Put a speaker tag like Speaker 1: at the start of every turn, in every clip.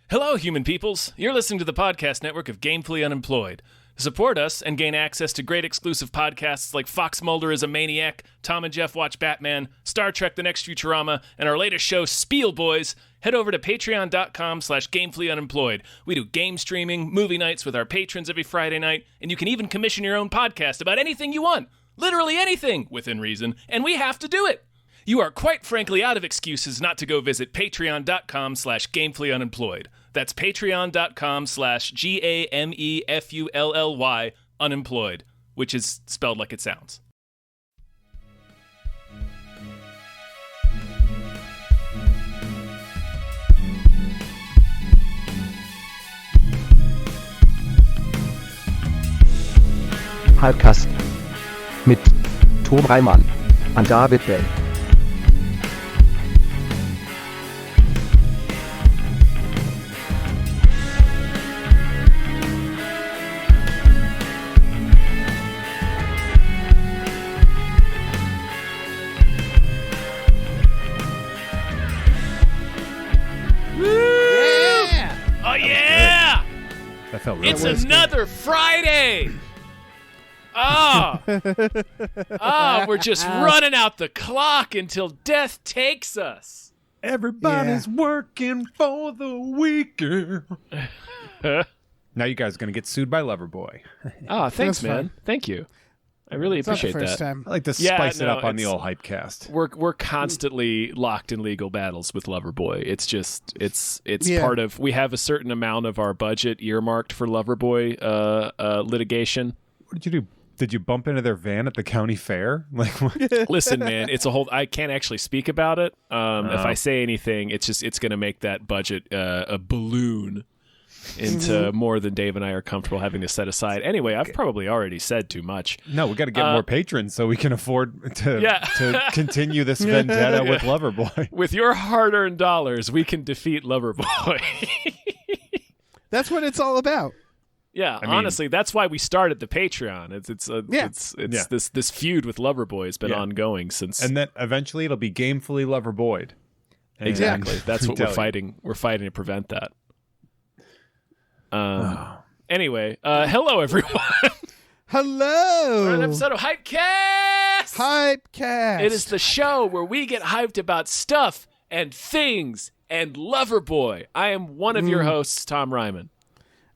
Speaker 1: Hello, human peoples. You're listening to the podcast network of Gamefully Unemployed. To support us and gain access to great exclusive podcasts like Fox Mulder is a Maniac, Tom and Jeff Watch Batman, Star Trek The Next Futurama, and our latest show, Spiel Boys, head over to patreon.com/gamefullyunemployed. We do game streaming, movie nights with our patrons every Friday night, and you can even commission your own podcast about anything you want. Literally anything, within reason, and we have to do it. You are quite frankly out of excuses not to go visit patreon.com/gamefullyunemployed. That's patreon.com/GAMEFULLY unemployed, which is spelled like it sounds.
Speaker 2: Hypecast mit Tom Reimann und David Bell.
Speaker 1: Oh yeah!
Speaker 3: That felt really
Speaker 1: It's
Speaker 3: good.
Speaker 1: another Friday! We're just running out the clock until death takes us.
Speaker 3: Everybody's working for the weekend. Now you guys are going to get sued by Loverboy.
Speaker 1: Oh, thanks,
Speaker 4: That's
Speaker 1: man.
Speaker 4: fine.
Speaker 1: Thank you. I really
Speaker 4: It's not the
Speaker 1: appreciate
Speaker 4: first
Speaker 1: that.
Speaker 4: time.
Speaker 3: I like to
Speaker 1: Yeah,
Speaker 3: spice it
Speaker 1: no,
Speaker 3: up on the
Speaker 1: it's-
Speaker 3: old Hypecast.
Speaker 1: We're constantly locked in legal battles with Loverboy. It's just it's
Speaker 4: Yeah.
Speaker 1: part of, we have a certain amount of our budget earmarked for Loverboy litigation.
Speaker 3: What did you do? Did you bump into their van at the county fair? Like, what?
Speaker 1: Listen, man, it's a whole. I can't actually speak about it. If I say anything, it's going to make that budget a balloon into more than Dave and I are comfortable having to set aside. Anyway, I've probably already said too much.
Speaker 3: No, we got to get more patrons so we can afford to
Speaker 1: Yeah.
Speaker 3: to continue this vendetta with Loverboy.
Speaker 1: With your hard-earned dollars, we can defeat Loverboy.
Speaker 4: That's what it's all about.
Speaker 1: Yeah,
Speaker 3: mean-
Speaker 1: honestly, that's why we started the Patreon. It's
Speaker 3: Yeah.
Speaker 1: this feud with Loverboy has been ongoing since.
Speaker 3: And then eventually it'll be gamefully Loverboyed. And-
Speaker 1: Exactly. That's what we're
Speaker 3: Tell you.
Speaker 1: fighting. We're fighting to prevent that. Anyway, hello everyone.
Speaker 4: Hello.
Speaker 1: We're on an episode of Hypecast.
Speaker 4: Hypecast.
Speaker 1: It is the show where we get hyped about stuff and things and Loverboy. I am one of your hosts, Tom Ryman.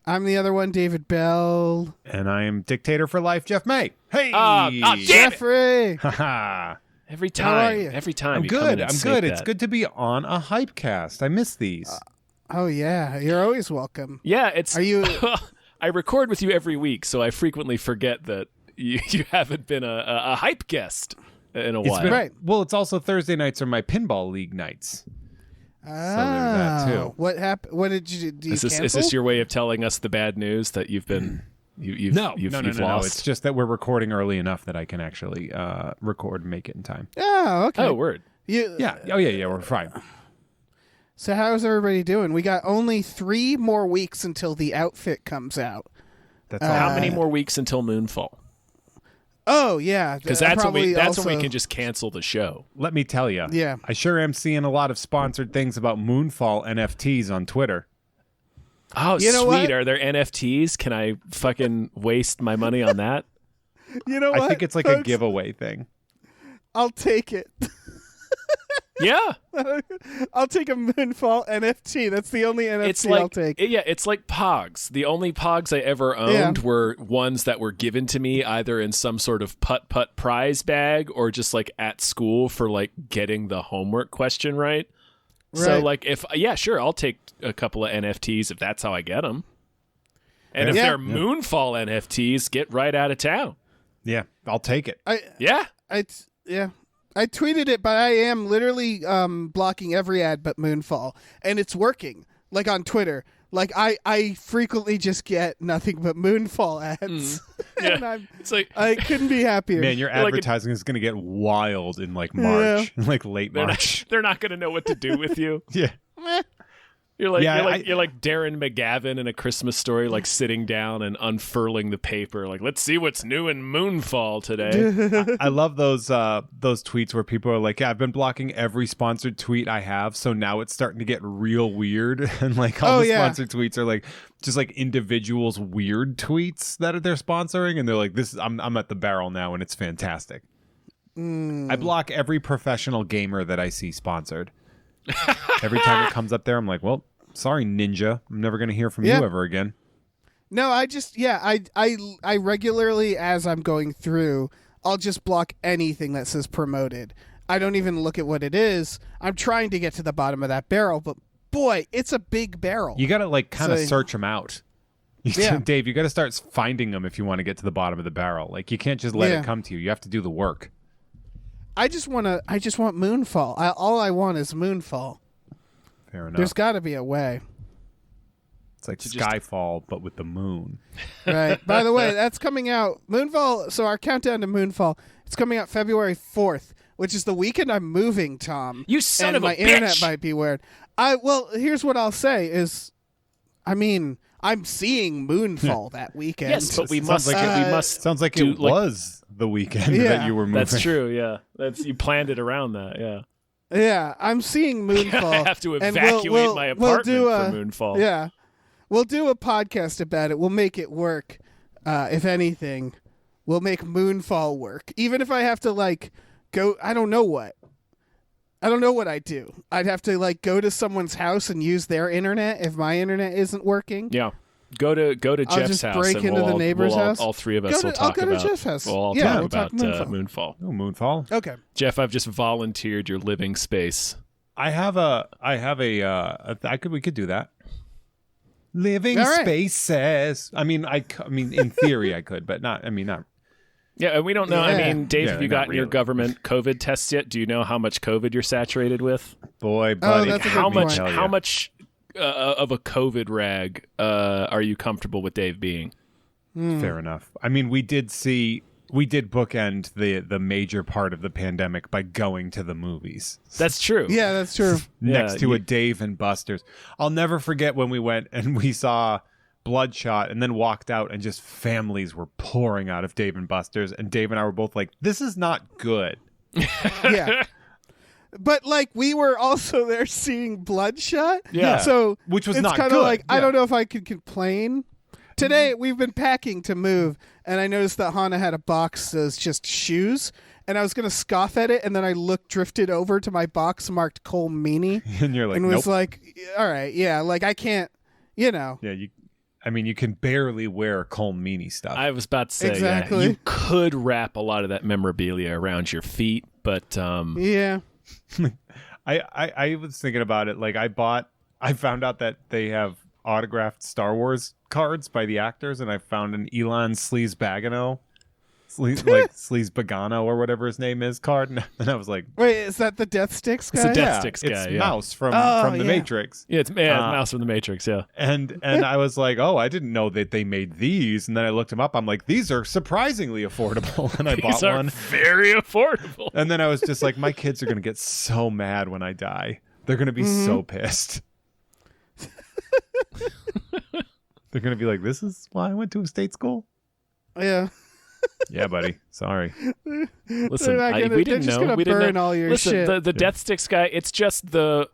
Speaker 4: I'm the other one, David Bell.
Speaker 3: And I am dictator for life, Jeff May. Hey!
Speaker 1: damn it.
Speaker 4: Jeffrey.
Speaker 3: Ha-ha.
Speaker 1: Every
Speaker 4: How are
Speaker 1: time,
Speaker 4: you?
Speaker 1: every time.
Speaker 3: I'm
Speaker 1: you come in
Speaker 3: good.
Speaker 1: and
Speaker 3: I'm
Speaker 1: snake
Speaker 3: good. It's
Speaker 1: that.
Speaker 3: good to be on a Hypecast. I miss these.
Speaker 4: Oh yeah, you're always welcome.
Speaker 1: Yeah, it's.
Speaker 4: Are you?
Speaker 1: I record with you every week, so I frequently forget that you haven't been a hype guest in a
Speaker 3: It's
Speaker 1: while.
Speaker 3: been-
Speaker 4: Right.
Speaker 3: Well, it's also Thursday nights are my pinball league nights. that too.
Speaker 4: What happened? What did you do? You
Speaker 1: Is
Speaker 4: cancel?
Speaker 1: this your way of telling us the bad news that you've been you've
Speaker 3: No.
Speaker 1: lost?
Speaker 3: It's just that we're recording early enough that I can actually record and make it in time.
Speaker 4: Oh, okay.
Speaker 1: Oh, word.
Speaker 4: You,
Speaker 3: Yeah. Oh, yeah. We're fine.
Speaker 4: So how's everybody doing? We got only 3 more weeks until the outfit comes out.
Speaker 3: That's all.
Speaker 1: How many more weeks until Moonfall?
Speaker 4: Oh yeah,
Speaker 1: Because
Speaker 4: I
Speaker 1: that's when
Speaker 4: probably
Speaker 1: that's when we
Speaker 4: also-
Speaker 1: can just cancel the show.
Speaker 3: Let me tell you.
Speaker 4: Yeah.
Speaker 3: I sure am seeing a lot of sponsored things about Moonfall NFTs on Twitter.
Speaker 1: Oh,
Speaker 4: You know
Speaker 1: sweet.
Speaker 4: what?
Speaker 1: Are there NFTs? Can I fucking waste my money on that?
Speaker 4: You know what?
Speaker 3: I think it's like a
Speaker 4: folks?
Speaker 3: giveaway thing.
Speaker 4: I'll take it.
Speaker 1: Yeah.
Speaker 4: I'll take a Moonfall NFT. That's the only NFT
Speaker 1: It's like
Speaker 4: I'll take.
Speaker 1: it's like Pogs. The only Pogs I ever owned were ones that were given to me either in some sort of putt-putt prize bag or just like at school for like getting the homework question right. So
Speaker 4: Right.
Speaker 1: like sure, I'll take a couple of NFTs if that's how I get them. And if
Speaker 4: Yeah.
Speaker 1: they're Moonfall NFTs, get right out of town.
Speaker 3: Yeah, I'll take it.
Speaker 1: Yeah.
Speaker 4: I tweeted it, but I am literally blocking every ad but Moonfall, and it's working. Like on Twitter, like I frequently just get nothing but Moonfall ads,
Speaker 1: Yeah.
Speaker 4: and
Speaker 1: It's like
Speaker 4: I couldn't be happier.
Speaker 3: Man, your
Speaker 1: Like
Speaker 3: advertising is going to get wild in like March, like late
Speaker 1: they're
Speaker 3: March.
Speaker 1: not going to know what to do with you.
Speaker 3: Yeah.
Speaker 1: You're like
Speaker 3: Yeah,
Speaker 1: you're like Darren McGavin in A Christmas Story, like sitting down and unfurling the paper, like, let's see what's new in Moonfall today.
Speaker 3: I love those tweets where people are like, yeah, I've been blocking every sponsored tweet I have, so now it's starting to get real weird. And like all the sponsored tweets are like just like individuals' weird tweets that they're sponsoring, and they're like, I'm at the barrel now, and it's fantastic. I block every professional gamer that I see sponsored. Every time it comes up there, I'm like, well, sorry, Ninja. I'm never going to hear from you ever again.
Speaker 4: No, I regularly, as I'm going through, I'll just block anything that says promoted. I don't even look at what it is. I'm trying to get to the bottom of that barrel, but boy, it's a big barrel.
Speaker 3: You got to like kind of search them out.
Speaker 4: Yeah.
Speaker 3: Dave, you got to start finding them if you want to get to the bottom of the barrel. Like, you can't just let it come to you. You have to do the work.
Speaker 4: I just want Moonfall. All I want is Moonfall.
Speaker 3: Fair enough.
Speaker 4: There's got to be a way.
Speaker 3: It's like Skyfall, but with the moon.
Speaker 4: Right. By the way, that's coming out. Moonfall. So our countdown to Moonfall. It's coming out February 4th, which is the weekend I'm moving, Tom.
Speaker 1: You son
Speaker 4: and
Speaker 1: of a
Speaker 4: my
Speaker 1: bitch.
Speaker 4: internet might be weird. Well, here's what I'll say is, I mean, I'm seeing Moonfall that weekend.
Speaker 1: Yes, but we must.
Speaker 3: Sounds like it was the weekend that you were moving.
Speaker 1: That's true. Yeah, you planned it around that. Yeah.
Speaker 4: Yeah, I'm seeing Moonfall.
Speaker 1: I have to evacuate my apartment for Moonfall.
Speaker 4: Yeah, we'll do a podcast about it. We'll make it work. If anything, we'll make Moonfall work. Even if I have to like go, I don't know what I do. I'd have to like go to someone's house and use their internet if my internet isn't working.
Speaker 1: Yeah. Go to
Speaker 4: I'll
Speaker 1: Jeff's
Speaker 4: just
Speaker 1: house
Speaker 4: break
Speaker 1: and
Speaker 4: into the neighbor's house.
Speaker 1: All three of us will talk
Speaker 4: I'll go
Speaker 1: about.
Speaker 4: to Jeff's house.
Speaker 1: We'll all
Speaker 4: Yeah,
Speaker 1: talk
Speaker 4: we'll
Speaker 1: about
Speaker 4: talk
Speaker 1: Moonfall.
Speaker 3: Oh, Moonfall.
Speaker 4: Okay.
Speaker 1: Jeff, I've just volunteered your living space.
Speaker 3: We could do that. Living spaces. I mean, in theory I could, but not.
Speaker 1: Yeah, and we don't know.
Speaker 4: Yeah.
Speaker 1: I mean, Dave, have you
Speaker 3: not
Speaker 1: gotten your
Speaker 3: really.
Speaker 1: government COVID tests yet? Do you know how much COVID you're saturated with?
Speaker 3: Boy, buddy,
Speaker 4: that's a good
Speaker 1: How
Speaker 4: point.
Speaker 1: much? How much of a COVID rag are you comfortable with Dave being?
Speaker 3: Fair enough. I mean, we did bookend the major part of the pandemic by going to the movies.
Speaker 1: That's true.
Speaker 4: Yeah, that's true.
Speaker 3: Next to a Dave and Buster's. I'll never forget when we went and we saw Bloodshot and then walked out and just families were pouring out of Dave and Buster's, and Dave and I were both like, this is not good.
Speaker 4: Yeah. But like we were also there seeing Bloodshot.
Speaker 1: Yeah.
Speaker 4: So
Speaker 3: Which was
Speaker 4: it's
Speaker 3: not
Speaker 4: kind
Speaker 3: good.
Speaker 4: of like I
Speaker 3: Yeah.
Speaker 4: don't know if I could complain. Today we've been packing to move, and I noticed that Hannah had a box that's just shoes, and I was gonna scoff at it, and then I drifted over to my box marked Cole Meany,
Speaker 3: And you're like,
Speaker 4: and was
Speaker 3: nope.
Speaker 4: like, all right, yeah, like I can't, you know.
Speaker 3: Yeah, you can barely wear Cole Meany stuff.
Speaker 1: I was about to say,
Speaker 4: Exactly.
Speaker 1: you could wrap a lot of that memorabilia around your feet, but
Speaker 4: Yeah.
Speaker 3: I was thinking about it. Like I found out that they have autographed Star Wars cards by the actors, and I found an Elon Sleaze-Bagano, Sleaze-Bagano or whatever his name is card, and I was like,
Speaker 4: Wait, is that the Death Sticks guy?
Speaker 1: It's the Death
Speaker 3: yeah,
Speaker 1: Sticks
Speaker 3: it's
Speaker 1: guy, yeah.
Speaker 3: Mouse from
Speaker 4: Oh,
Speaker 3: the
Speaker 4: yeah.
Speaker 3: Matrix.
Speaker 1: yeah, it's Mouse from the Matrix. Yeah.
Speaker 3: And I was like, oh, I didn't know that they made these. And then I looked them up. I'm like, these are surprisingly affordable. And I bought
Speaker 1: These are
Speaker 3: one.
Speaker 1: very affordable.
Speaker 3: And then I was just like, my kids are going to get so mad when I die. They're going to be so pissed. They're going to be like, this is why I went to a state school?
Speaker 4: Yeah.
Speaker 3: Yeah, buddy. Sorry.
Speaker 1: Listen,
Speaker 4: not gonna-
Speaker 1: we
Speaker 4: they're
Speaker 1: didn't
Speaker 4: just
Speaker 1: know.
Speaker 4: gonna
Speaker 1: We didn't
Speaker 4: burn
Speaker 1: know.
Speaker 4: all your
Speaker 1: Listen,
Speaker 4: shit.
Speaker 1: the Death Sticks guy. It's just the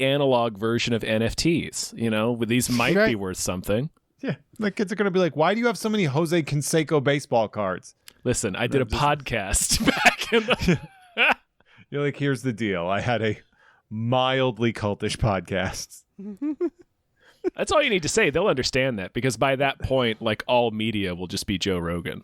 Speaker 1: analog version of NFTs. You know, these might
Speaker 4: Right.
Speaker 1: be worth something.
Speaker 3: Yeah. My kids are going to be like, why do you have so many Jose Canseco baseball cards?
Speaker 1: Listen, I did a podcast back in the.
Speaker 3: You're like, here's the deal. I had a mildly cultish podcast.
Speaker 1: That's all you need to say. They'll understand that because by that point, like all media will just be Joe Rogan.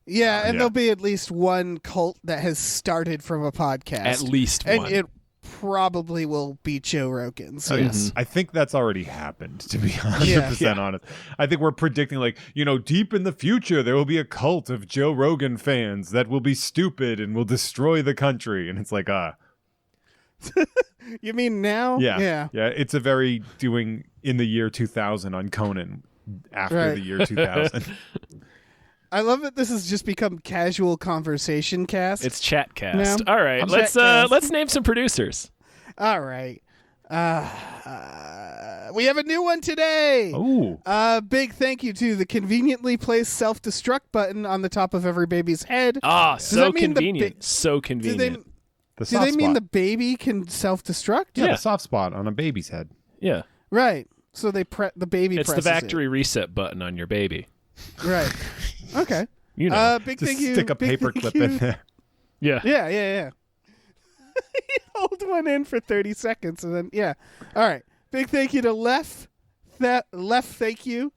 Speaker 4: Yeah, and
Speaker 3: Yeah.
Speaker 4: there'll be at least one cult that has started from a podcast.
Speaker 1: At least
Speaker 4: and
Speaker 1: one.
Speaker 4: it probably will be Joe Rogan's.
Speaker 3: Oh,
Speaker 4: Yes.
Speaker 3: I think that's already happened, to be 100% honest. I think we're predicting, like, deep in the future, there will be a cult of Joe Rogan fans that will be stupid and will destroy the country. And it's like,
Speaker 4: You mean now?
Speaker 3: yeah. It's a very doing in the year 2000 on Conan after
Speaker 4: Right.
Speaker 3: the year 2000.
Speaker 4: I love that this has just become casual conversation cast.
Speaker 1: It's Chatcast.
Speaker 4: No.
Speaker 1: All right,
Speaker 4: Chatcast.
Speaker 1: let's name some producers.
Speaker 4: All right. We have a new one today.
Speaker 3: Ooh.
Speaker 4: Big thank you to the conveniently placed self-destruct button on the top of every baby's head.
Speaker 1: So convenient. So convenient.
Speaker 4: Do they mean the baby can self-destruct?
Speaker 3: Yeah, the soft spot on a baby's head.
Speaker 1: Yeah.
Speaker 4: Right. So the baby
Speaker 1: It's
Speaker 4: presses
Speaker 1: the factory reset button on your baby.
Speaker 4: Right. Okay.
Speaker 1: You know.
Speaker 4: Big
Speaker 3: Just
Speaker 4: thank you.
Speaker 3: stick a paperclip in there.
Speaker 1: Yeah.
Speaker 4: Yeah. Hold one in for 30 seconds and then, yeah. All right. Big thank you to Left, thank you.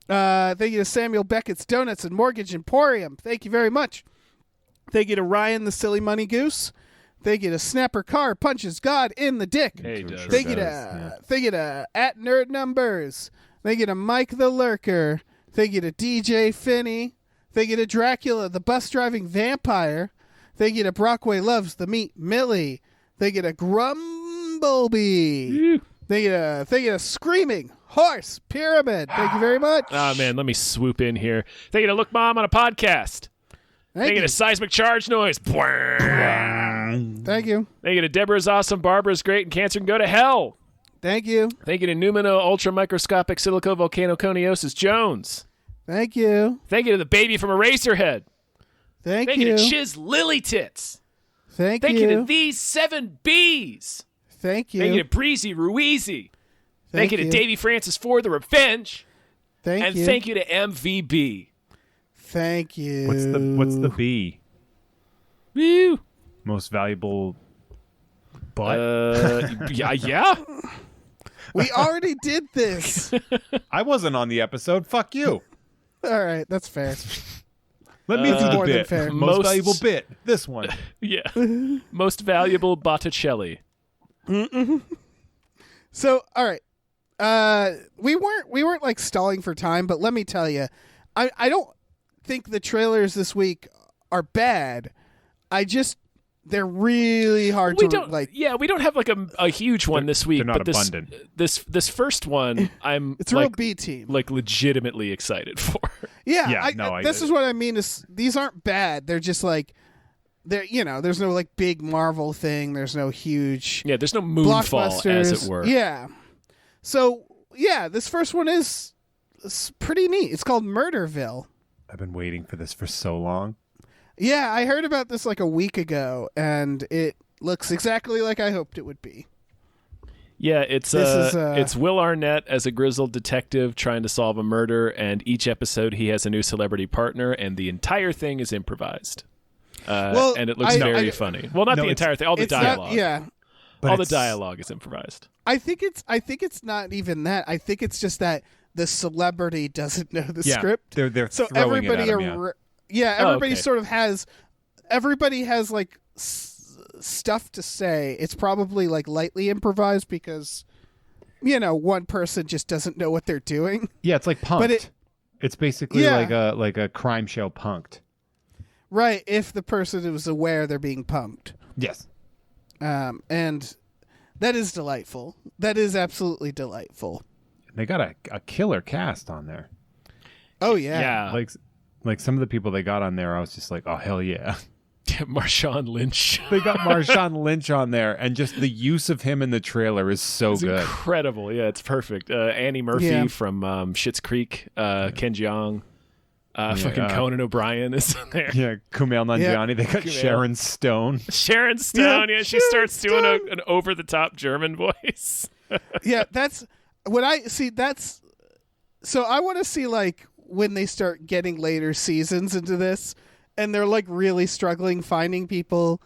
Speaker 4: Thank you to Samuel Beckett's Donuts and Mortgage Emporium. Thank you very much. Thank you to Ryan the Silly Money Goose. Thank you to Snapper Carr Punches God in the Dick.
Speaker 1: Hey, does.
Speaker 4: Thank you to At Nerd Numbers. Thank you to Mike the Lurker. Thank you to DJ Finney. Thank you to Dracula, the bus driving vampire. Thank you to Brockway Loves the Meat Millie. Thank you to Grumblebee. Thank you to Screaming Horse Pyramid. Thank you very much.
Speaker 1: Oh, man, let me swoop in here. Thank you to Look Mom on a podcast. Thank you to Seismic Charge Noise.
Speaker 4: Thank you.
Speaker 1: Thank you to Deborah's Awesome, Barbara's Great, and Cancer Can Go to Hell.
Speaker 4: Thank you.
Speaker 1: Thank you to Numino Ultra Microscopic Silico Volcanoconiosis Jones.
Speaker 4: Thank you.
Speaker 1: Thank you to the baby from Eraserhead.
Speaker 4: Thank
Speaker 1: you to Chiz Lily Tits.
Speaker 4: Thank
Speaker 1: you to These 7 Bs.
Speaker 4: Thank you.
Speaker 1: Thank you to Breezy Ruizy. Thank you to Davey Francis for the Revenge.
Speaker 4: Thank you.
Speaker 1: And thank you to MVB.
Speaker 4: Thank you.
Speaker 3: What's the B?
Speaker 1: Woo.
Speaker 3: Most valuable butt?
Speaker 1: Yeah.
Speaker 4: We already did this.
Speaker 3: I wasn't on the episode. Fuck you.
Speaker 4: All right, that's fair.
Speaker 3: Let me do the
Speaker 4: more than
Speaker 3: bit.
Speaker 4: fair.
Speaker 3: Most valuable bit. This one.
Speaker 1: Yeah. Most valuable Botticelli.
Speaker 4: So, all right. We weren't like stalling for time, but let me tell you, I don't think the trailers this week are bad. They're really hard
Speaker 1: we
Speaker 4: to
Speaker 1: don't
Speaker 4: like.
Speaker 1: Yeah, we don't have like a huge one this week.
Speaker 3: They're not
Speaker 1: but
Speaker 3: abundant.
Speaker 1: This first one, I'm
Speaker 4: it's a real B team.
Speaker 1: Like legitimately excited for.
Speaker 4: Yeah, this is what I mean. Is these aren't bad? They're just like there's no like big Marvel thing. There's no huge.
Speaker 1: Yeah, there's no Moonfall, as it were.
Speaker 4: Yeah. So yeah, this first one is pretty neat. It's called Murderville.
Speaker 3: I've been waiting for this for so long.
Speaker 4: Yeah, I heard about this like a week ago, and it looks exactly like I hoped it would be.
Speaker 1: Yeah, it's Will Arnett as a grizzled detective trying to solve a murder, and each episode he has a new celebrity partner, and the entire thing is improvised. And it looks very funny. Well, not the entire thing, all the dialogue.
Speaker 4: But
Speaker 1: all the dialogue is improvised.
Speaker 4: I think it's not even that. I think it's just that the celebrity doesn't know the script.
Speaker 3: They're
Speaker 4: so
Speaker 3: throwing
Speaker 4: everybody
Speaker 3: it at him,
Speaker 4: everybody sort of has like stuff to say. It's probably like lightly improvised because one person just doesn't know what they're doing.
Speaker 3: Yeah, it's like Punked. But it's basically like a crime show Punked.
Speaker 4: Right, if the person was aware they're being punked.
Speaker 3: Yes.
Speaker 4: And that is delightful. That is absolutely delightful.
Speaker 3: They got a killer cast on there.
Speaker 4: Oh yeah.
Speaker 1: Yeah.
Speaker 3: Like some of the people they got on there, I was just like, oh hell yeah.
Speaker 1: Marshawn Lynch.
Speaker 3: They got Marshawn Lynch on there, and just the use of him in the trailer is so good.
Speaker 1: Incredible. Yeah, it's perfect. Annie Murphy from Schitt's Creek, Ken Jeong, fucking Conan O'Brien is in there.
Speaker 3: Yeah, Kumail Nanjiani. They got
Speaker 1: Kumail.
Speaker 3: Sharon Stone.
Speaker 1: Sharon Stone. Yeah, she starts doing an over-the-top German voice.
Speaker 4: Yeah, that's what I see. So I want to see like when they start getting later seasons into this, and they're like really struggling finding people,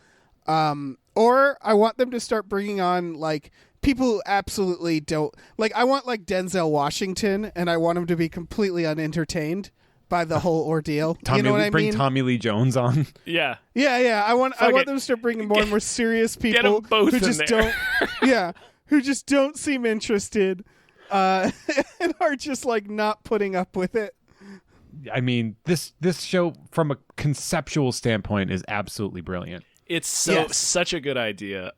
Speaker 4: or I want them to start bringing on like people who absolutely don't like. I want like Denzel Washington, and I want him to be completely unentertained by the whole ordeal. You know what I mean?
Speaker 3: Bring Tommy Lee Jones on.
Speaker 1: Yeah.
Speaker 4: Yeah. I want them to start bringing more and more serious people
Speaker 1: both
Speaker 4: who just don't. Yeah, who just don't seem interested, and are just like not putting up with it.
Speaker 3: I mean, this show from a conceptual standpoint is absolutely brilliant.
Speaker 1: It's such a good idea.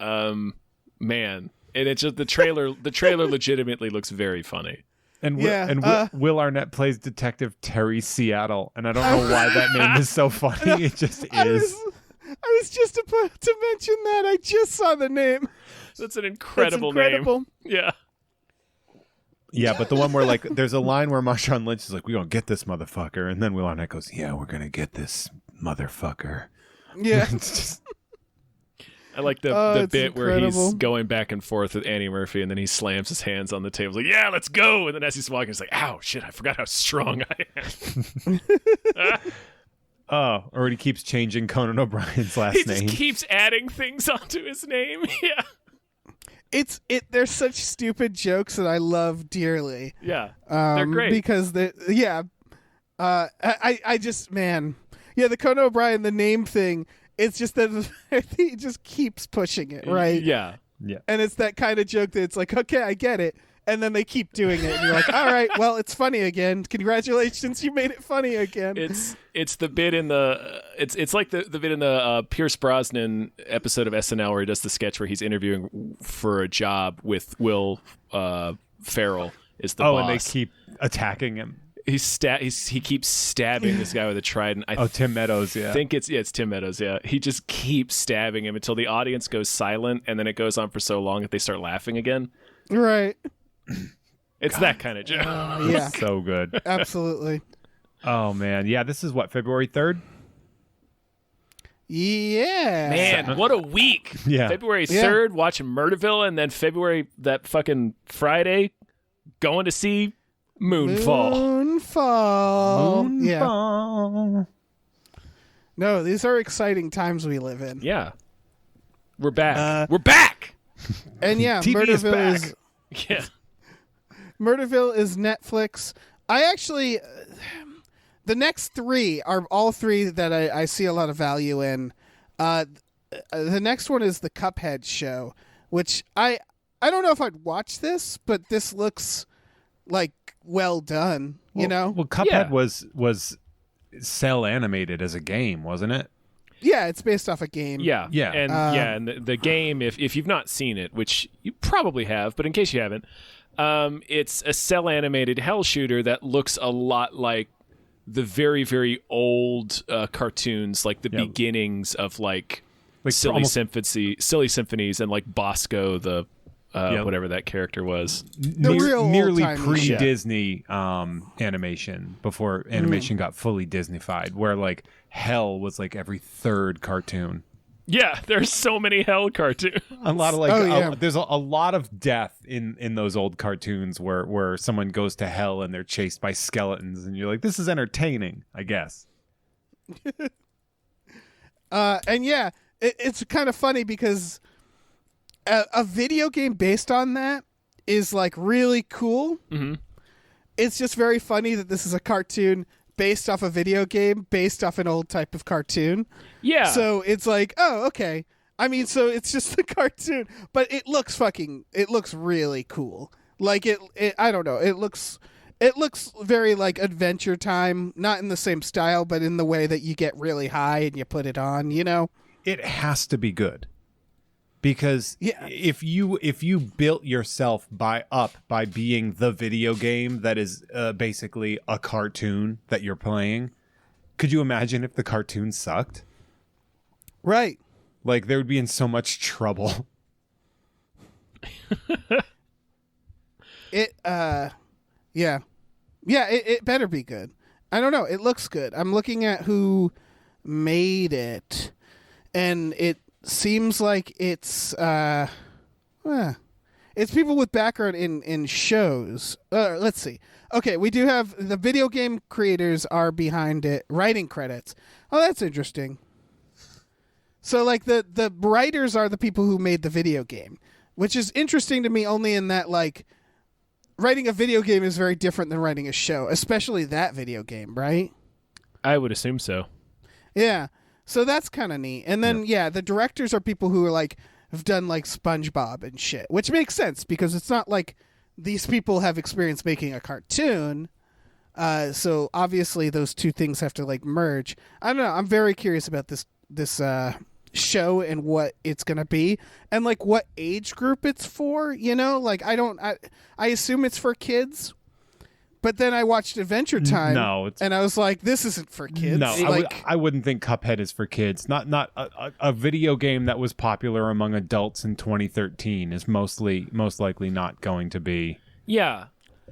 Speaker 1: Man. And it's just the trailer legitimately looks very funny.
Speaker 3: And Will Arnett plays Detective Terry Seattle, and I don't know why that name is so funny. It just is.
Speaker 4: I was just about to mention that. I just saw the name.
Speaker 1: That's an incredible name. Yeah.
Speaker 3: Yeah, but the one where like there's a line where Marshawn Lynch is like, "We're gonna get this motherfucker," and then Will Arnett goes, "Yeah, we're gonna get this motherfucker."
Speaker 4: Yeah.
Speaker 1: I like the bit
Speaker 4: incredible.
Speaker 1: where he's going back and forth with Annie Murphy, and then he slams his hands on the table, like, "Yeah, let's go!" And then as he's walking, he's like, "Ow, shit! I forgot how strong I am."
Speaker 3: Oh, or he keeps changing Conan O'Brien's last name.
Speaker 1: He just keeps adding things onto his name. Yeah.
Speaker 4: There's such stupid jokes that I love dearly.
Speaker 1: Yeah. They're great.
Speaker 4: Because I just, man. Yeah, the Conan O'Brien, the name thing, it's just that he just keeps pushing it, right?
Speaker 1: Yeah.
Speaker 3: Yeah.
Speaker 4: And it's that kind of joke that it's like, okay, I get it. And then they keep doing it, and you're like, all right, well, it's funny again. Congratulations, you made it funny again.
Speaker 1: It's the bit in the it's like the bit in the Pierce Brosnan episode of SNL where he does the sketch where he's interviewing for a job with Will Ferrell is the boss.
Speaker 3: And they keep attacking him.
Speaker 1: He keeps stabbing this guy with a trident.
Speaker 3: Tim Meadows, yeah.
Speaker 1: I think it's Tim Meadows, yeah. He just keeps stabbing him until the audience goes silent, and then it goes on for so long that they start laughing again.
Speaker 4: Right.
Speaker 1: It's that kind of joke.
Speaker 4: Yeah.
Speaker 3: So good.
Speaker 4: Absolutely.
Speaker 3: Oh, man. Yeah, this is what, February 3rd?
Speaker 4: Yeah.
Speaker 1: Man, what a week.
Speaker 3: Yeah.
Speaker 1: February 3rd, watching Murderville, and then February, that fucking Friday, going to see Moonfall.
Speaker 4: Yeah. No, these are exciting times we live in.
Speaker 1: Yeah. We're back. We're back!
Speaker 4: And yeah,
Speaker 3: TV is back.
Speaker 1: Yeah.
Speaker 4: Murderville is Netflix. I actually, the next three are all three that I see a lot of value in. The next one is the Cuphead show, which I don't know if I'd watch this, but this looks like well done. You know?
Speaker 3: Well, Cuphead was cell animated as a game, wasn't it?
Speaker 4: Yeah, it's based off a game.
Speaker 1: Yeah.
Speaker 3: Yeah.
Speaker 1: And the game, if you've not seen it, which you probably have, but in case you haven't, it's a cell animated hell shooter that looks a lot like the very, very old cartoons, like the beginnings of like Silly Symphonies and like Bosco, the whatever that character was.
Speaker 3: Nearly pre-Disney animation, before animation got fully Disneyfied, where like hell was like every third cartoon.
Speaker 1: Yeah, there's so many hell cartoons.
Speaker 3: A lot of there's a lot of death in those old cartoons where someone goes to hell and they're chased by skeletons, and you're like, this is entertaining, I guess.
Speaker 4: And yeah, it's kind of funny because a video game based on that is like really cool. Mm-hmm. It's just very funny that this is a cartoon based off a video game based off an old type of cartoon. Yeah. So it's like, oh, okay. I mean, so it's just a cartoon, but it looks really cool. Like it I don't know. It looks very like Adventure Time, not in the same style, but in the way that you get really high and you put it on, you know?
Speaker 3: It has to be good. Because if you built yourself by being the video game that is basically a cartoon that you're playing, could you imagine if the cartoon sucked?
Speaker 4: Right.
Speaker 3: Like, they would be in so much trouble.
Speaker 4: It better be good. I don't know. It looks good. I'm looking at who made it, and it seems like it's people with background in shows. Let's see. Okay, we do have the video game creators are behind it, writing credits. Oh, that's interesting. So like the writers are the people who made the video game, which is interesting to me only in that like writing a video game is very different than writing a show, especially that video game, right?
Speaker 1: I would assume so.
Speaker 4: Yeah. So that's kind of neat. And then, the directors are people who are like have done like SpongeBob and shit, which makes sense because it's not like these people have experience making a cartoon. So obviously those two things have to like merge. I don't know. I'm very curious about this show and what it's going to be and like what age group it's for, you know? Like I assume it's for kids, But then I watched Adventure Time, and I was like, "This isn't for kids."
Speaker 3: No,
Speaker 4: like,
Speaker 3: I wouldn't think Cuphead is for kids. Not a video game that was popular among adults in 2013 is most likely not going to be.
Speaker 1: Yeah,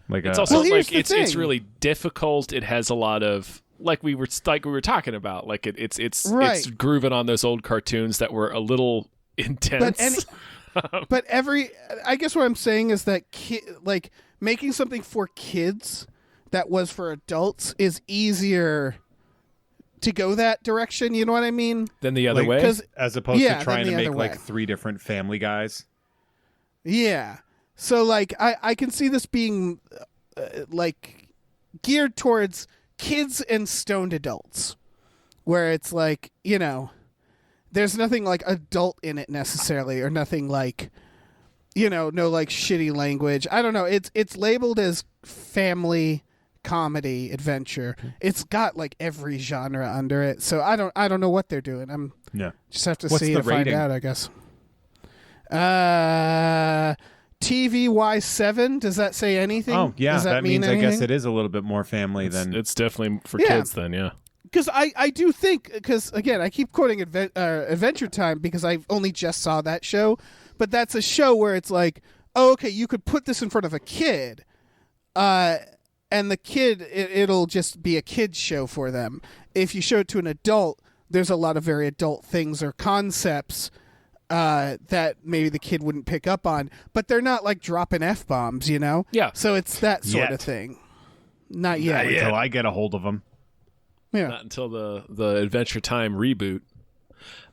Speaker 3: like
Speaker 1: it's also like it's really difficult. It has a lot of like we were talking about. Like it's grooving on those old cartoons that were a little intense.
Speaker 4: But I guess what I'm saying is that making something for kids that was for adults is easier to go that direction. You know what I mean?
Speaker 1: Than the other way,
Speaker 3: as opposed to trying to make like 3 different Family Guys.
Speaker 4: Yeah. So like I can see this being like geared towards kids and stoned adults, where it's like, there's nothing like adult in it necessarily, or nothing like, no like shitty language. I don't know. It's labeled as family comedy adventure. It's got like every genre under it. So I don't know what they're doing. Just have to see to find out, I guess. TVY7, does that say anything?
Speaker 3: Oh yeah,
Speaker 4: does that mean
Speaker 3: means
Speaker 4: anything?
Speaker 3: I guess it is a little bit more family than
Speaker 1: it's definitely for kids then. Yeah.
Speaker 4: Because I do think, because again, I keep quoting Adventure Time because I only just saw that show, but that's a show where it's like, oh, okay, you could put this in front of a kid, and the kid, it'll just be a kid's show for them. If you show it to an adult, there's a lot of very adult things or concepts that maybe the kid wouldn't pick up on, but they're not like dropping F-bombs,
Speaker 1: Yeah.
Speaker 4: So it's that sort of thing. Not yet.
Speaker 3: Until I get a hold of them.
Speaker 4: Yeah.
Speaker 1: Not until the Adventure Time reboot.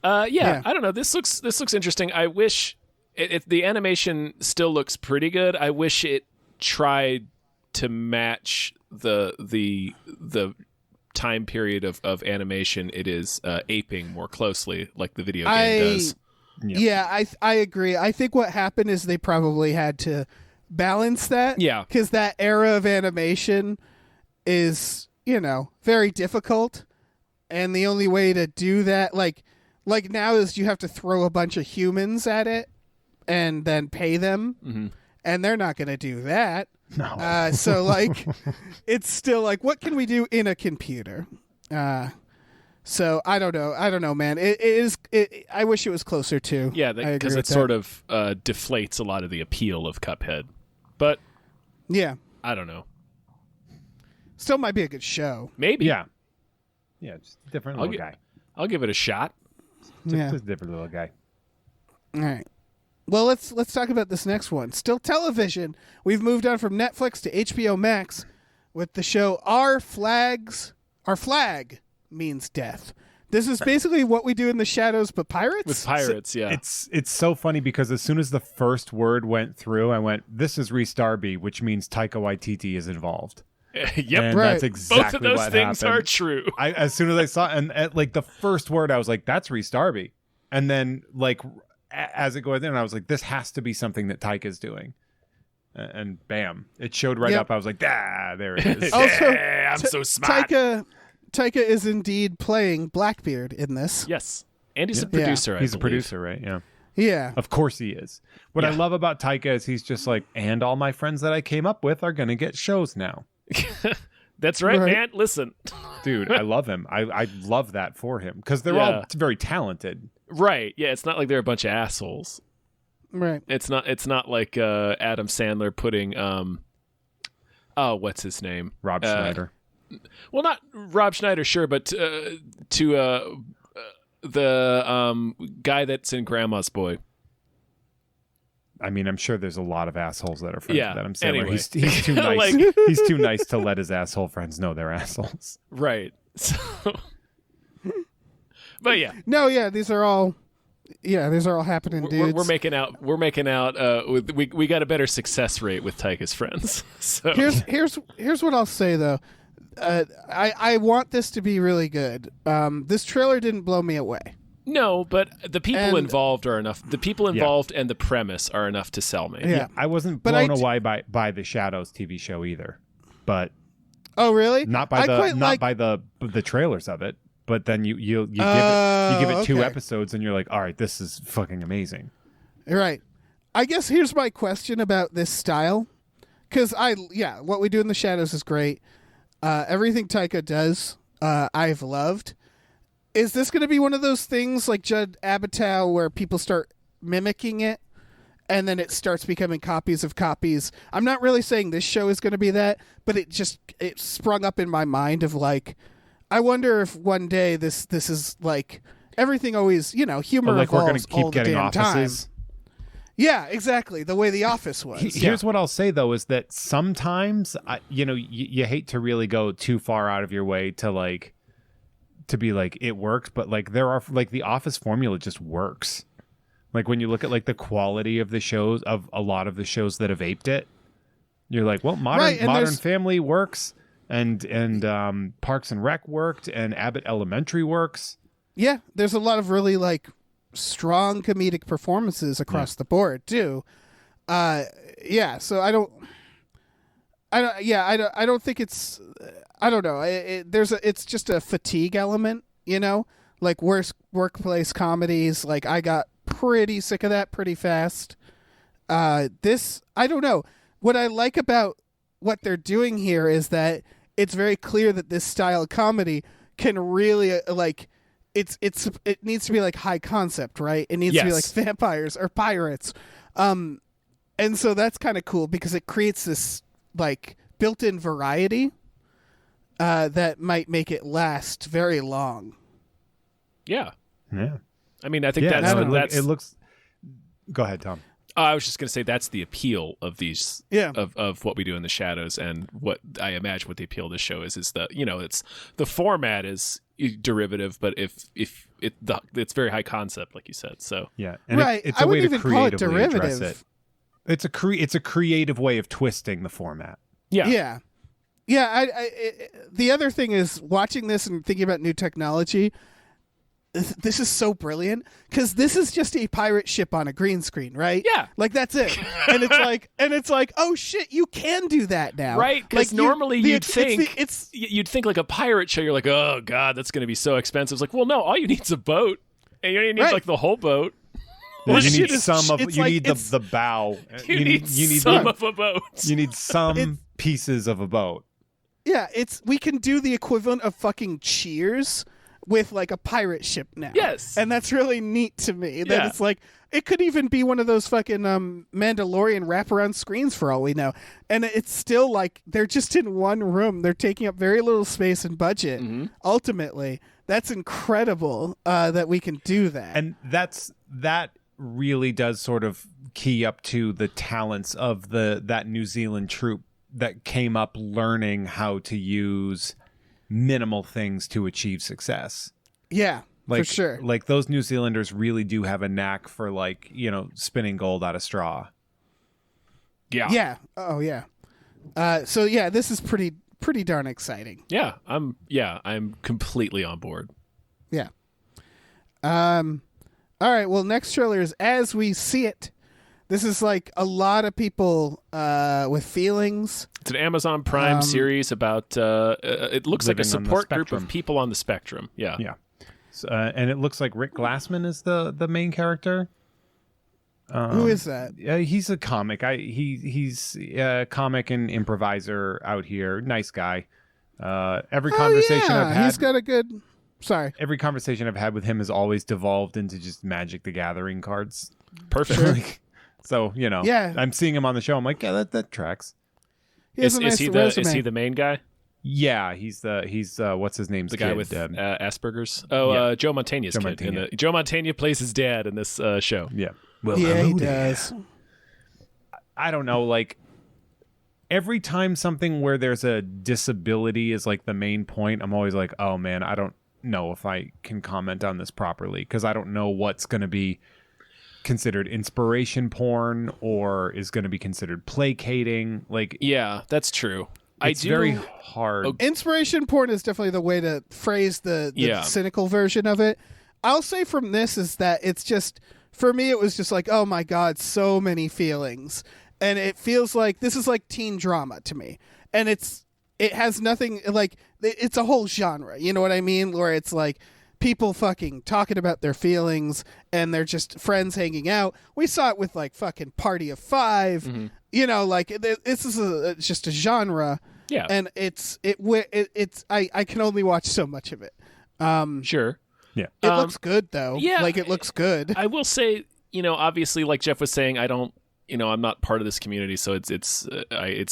Speaker 1: I don't know. This looks interesting. I wish the animation still looks pretty good. I wish it tried to match the time period of animation it is aping more closely, like the video game does.
Speaker 4: Yeah, I agree. I think what happened is they probably had to balance that.
Speaker 1: Yeah.
Speaker 4: Because that era of animation is, very difficult. And the only way to do that, like now, is you have to throw a bunch of humans at it and then pay them.
Speaker 1: Mm-hmm. And
Speaker 4: they're not going to do that.
Speaker 3: No.
Speaker 4: So, like, it's still like, what can we do in a computer? So I don't know, man. It is. I wish it was closer to.
Speaker 1: Yeah, because it sort of deflates a lot of the appeal of Cuphead. But
Speaker 4: yeah,
Speaker 1: I don't know.
Speaker 4: Still might be a good show.
Speaker 1: Maybe.
Speaker 3: Yeah. Yeah, just a different little guy.
Speaker 1: I'll give it a shot.
Speaker 3: Just a different little guy.
Speaker 4: All right. Well, let's talk about this next one. Still television. We've moved on from Netflix to HBO Max with the show Our Flag Means Death. This is basically What We Do in the Shadows, but pirates?
Speaker 1: With pirates, yeah.
Speaker 3: It's so funny because as soon as the first word went through, I went, this is Rhys Darby, which means Taika Waititi is involved.
Speaker 1: Yep,
Speaker 3: and
Speaker 4: right.
Speaker 3: That's exactly
Speaker 1: both of those
Speaker 3: what
Speaker 1: things
Speaker 3: happened.
Speaker 1: are true.
Speaker 3: As soon as I saw it, and like the first word, I was like, that's Rhys Darby. And then like as it goes in, I was like, this has to be something that Taika's doing. And bam, it showed right up. I was like, there it is.
Speaker 4: Also,
Speaker 1: I'm so smart.
Speaker 4: Taika is indeed playing Blackbeard in this.
Speaker 1: Yes. And he's a producer,
Speaker 3: He's
Speaker 1: I
Speaker 3: a
Speaker 1: believe.
Speaker 3: producer, right? Yeah.
Speaker 4: Yeah.
Speaker 3: Of course he is. What I love about Taika is he's just like, and all my friends that I came up with are going to get shows now.
Speaker 1: That's right, man. Listen.
Speaker 3: Dude, I love him. I love that for him because they're all very talented.
Speaker 1: Right. Yeah, it's not like they're a bunch of assholes.
Speaker 4: Right.
Speaker 1: It's not like Adam Sandler putting what's his name?
Speaker 3: Rob Schneider.
Speaker 1: Well, not Rob Schneider, sure, but to the guy that's in Grandma's Boy.
Speaker 3: I mean, I'm sure there's a lot of assholes that are friends with Adam Sandler.
Speaker 1: Anyway.
Speaker 3: He's too nice.
Speaker 1: Like-
Speaker 3: He's too nice to let his asshole friends know they're assholes.
Speaker 1: Right. So, but yeah.
Speaker 4: No, yeah, these are all happening, dudes.
Speaker 1: We're making out. We got a better success rate with Taika's friends. So
Speaker 4: Here's what I'll say though. I want this to be really good. This trailer didn't blow me away.
Speaker 1: no, but the people involved are enough. The people involved and the premise are enough to sell me.
Speaker 4: Yeah.
Speaker 3: I wasn't blown away by the Shadows TV show either, but
Speaker 4: oh really?
Speaker 3: not by the trailers of it. But then you give it 2 episodes and you're like, all right, this is fucking amazing.
Speaker 4: Right. I guess here's my question about this style, because what we do in the shadows is great. Everything Taika does, I've loved. Is this going to be one of those things like Judd Apatow where people start mimicking it and then it starts becoming copies of copies? I'm not really saying this show is going to be that, but it sprung up in my mind of like, I wonder if one day this is like everything always, humor
Speaker 3: like we're going
Speaker 4: evolves
Speaker 3: to keep
Speaker 4: all the
Speaker 3: getting
Speaker 4: damn
Speaker 3: offices.
Speaker 4: time. Yeah, exactly. The way The Office was.
Speaker 3: Here's what I'll say though, is that sometimes, you hate to really go too far out of your way to be like, it works, but like there are like the Office formula just works. Like when you look at like the quality of the shows, of a lot of the shows that have aped it, you're like, well, Modern Family works, and Parks and Rec worked, and Abbott Elementary works. Yeah,
Speaker 4: there's a lot of really like strong comedic performances across the board too. So I don't think it's, I don't know. It's just a fatigue element, like workplace comedies. Like I got pretty sick of that pretty fast. This, I don't know. What I like about what they're doing here is that it's very clear that this style of comedy can really it needs to be like high concept, right? It needs to be like vampires or pirates. And so that's kind of cool because it creates this like built-in variety that might make it last very long.
Speaker 1: Yeah.
Speaker 3: Yeah.
Speaker 1: I mean, I think that's
Speaker 3: it looks. Go ahead, Tom.
Speaker 1: I was just going to say that's the appeal of these, of what we do in the shadows, and what I imagine what the appeal of this show is that it's the format is derivative, but if it's very high concept, like you said. So
Speaker 3: yeah, and
Speaker 4: right.
Speaker 3: It's a way to creatively
Speaker 4: address
Speaker 3: it. It's a creative way of twisting the format.
Speaker 4: Yeah. The other thing is watching this and thinking about new technology. This is so brilliant because this is just a pirate ship on a green screen, right?
Speaker 1: Yeah,
Speaker 4: like that's it. And it's like, oh shit, you can do that now,
Speaker 1: right? Because
Speaker 4: like
Speaker 1: normally you'd think like a pirate show. You're like, oh god, that's going to be so expensive. It's like, well, no, all you need is a boat, and you don't need like the whole boat.
Speaker 3: Well, you need the bow.
Speaker 1: You need some of a boat.
Speaker 3: You need some pieces of a boat.
Speaker 4: Yeah, we can do the equivalent of fucking Cheers with like a pirate ship now.
Speaker 1: Yes.
Speaker 4: And that's really neat to me. That it's like, it could even be one of those fucking Mandalorian wraparound screens for all we know. And it's still like, they're just in one room. They're taking up very little space and budget. Mm-hmm. Ultimately, that's incredible that we can do that.
Speaker 3: And that really does sort of key up to the talents of that New Zealand troupe that came up learning how to use minimal things to achieve success.
Speaker 4: Yeah, for sure.
Speaker 3: Like those New Zealanders really do have a knack for like, spinning gold out of straw.
Speaker 1: Yeah.
Speaker 4: Yeah. Oh yeah. So yeah, this is pretty darn exciting.
Speaker 1: Yeah. I'm completely on board.
Speaker 4: Yeah. All right. Well, next trailer is As We See It. This is like a lot of people with feelings.
Speaker 1: It's an Amazon Prime series about, it looks like a support group of people on the spectrum. Yeah.
Speaker 3: Yeah. So, and it looks like Rick Glassman is the main character.
Speaker 4: Who is that?
Speaker 3: He's a comic. He's a comic and improviser out here. Nice guy. Every conversation I've had.
Speaker 4: He's got a good... Sorry.
Speaker 3: Every conversation I've had with him has always devolved into just Magic the Gathering cards.
Speaker 1: Perfect.
Speaker 3: So, I'm seeing him on the show. I'm like, yeah, that tracks.
Speaker 1: Is he the main guy?
Speaker 3: Yeah, he's what's his name?
Speaker 1: The guy with Asperger's. Oh, Joe Mantegna's kid. Joe Mantegna plays his dad in this show.
Speaker 3: Yeah.
Speaker 4: Well, yeah, he does.
Speaker 3: I don't know. Like every time something where there's a disability is like the main point, I'm always like, oh man, I don't know if I can comment on this properly because I don't know what's going to be considered inspiration porn or is going to be considered placating. Like,
Speaker 1: yeah, that's true.
Speaker 3: It's very hard.
Speaker 4: Inspiration porn is definitely the way to phrase the cynical version of it. I'll say from this is that it's just, for me, it was just like, oh my God, so many feelings. And it feels like this is like teen drama to me. And it has nothing like, it's a whole genre. You know what I mean? Where it's like, people fucking talking about their feelings, and they're just friends hanging out. We saw it with like fucking Party of Five.
Speaker 1: Mm-hmm.
Speaker 4: You know, like this is just a genre.
Speaker 1: Yeah,
Speaker 4: and it's I can only watch so much of it.
Speaker 1: Sure.
Speaker 3: Yeah,
Speaker 4: it looks good though.
Speaker 1: Yeah,
Speaker 4: like it looks good.
Speaker 1: I will say, obviously, like Jeff was saying, I don't, I'm not part of this community, so it's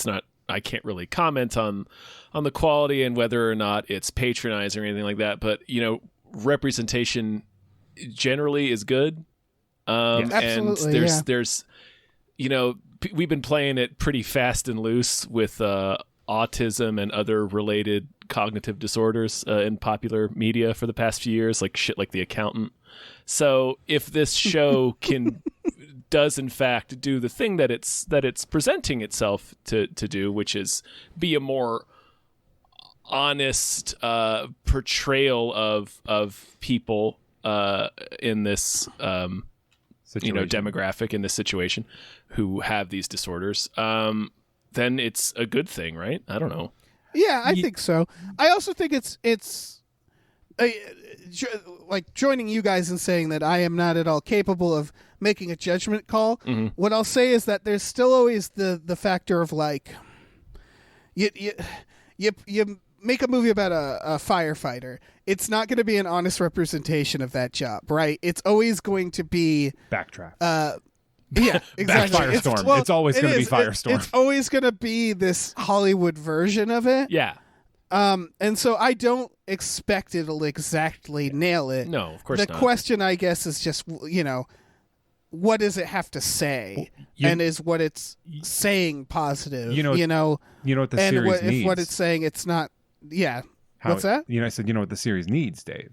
Speaker 1: not. I can't really comment on the quality and whether or not it's patronizing or anything like that. But representation generally is good.
Speaker 4: Absolutely,
Speaker 1: and there's we've been playing it pretty fast and loose with autism and other related cognitive disorders in popular media for the past few years, like shit like The Accountant. So if this show does in fact do the thing that it's presenting itself to do, which is be a more honest portrayal of people in this demographic, in this situation, who have these disorders, then it's a good thing, right? I don't know.
Speaker 4: Yeah, I think so. I also think it's like joining you guys in saying that I am not at all capable of making a judgment call. Mm-hmm. What I'll say is that there's still always the factor of like you make a movie about a firefighter. It's not going to be an honest representation of that job, right? It's always going to be
Speaker 3: Backtrack.
Speaker 4: Yeah, exactly.
Speaker 3: Firestorm. It's always going to be Firestorm.
Speaker 4: It's always going to be this Hollywood version of it.
Speaker 1: Yeah.
Speaker 4: And so I don't expect it'll exactly nail it.
Speaker 1: No, of course
Speaker 4: not.
Speaker 1: not.
Speaker 4: The question, I guess, is just, what does it have to say? And is what it's saying positive? You know
Speaker 3: what the series needs?
Speaker 4: If what it's saying, it's not, yeah. What's that?
Speaker 3: I said, what the series needs, Dave?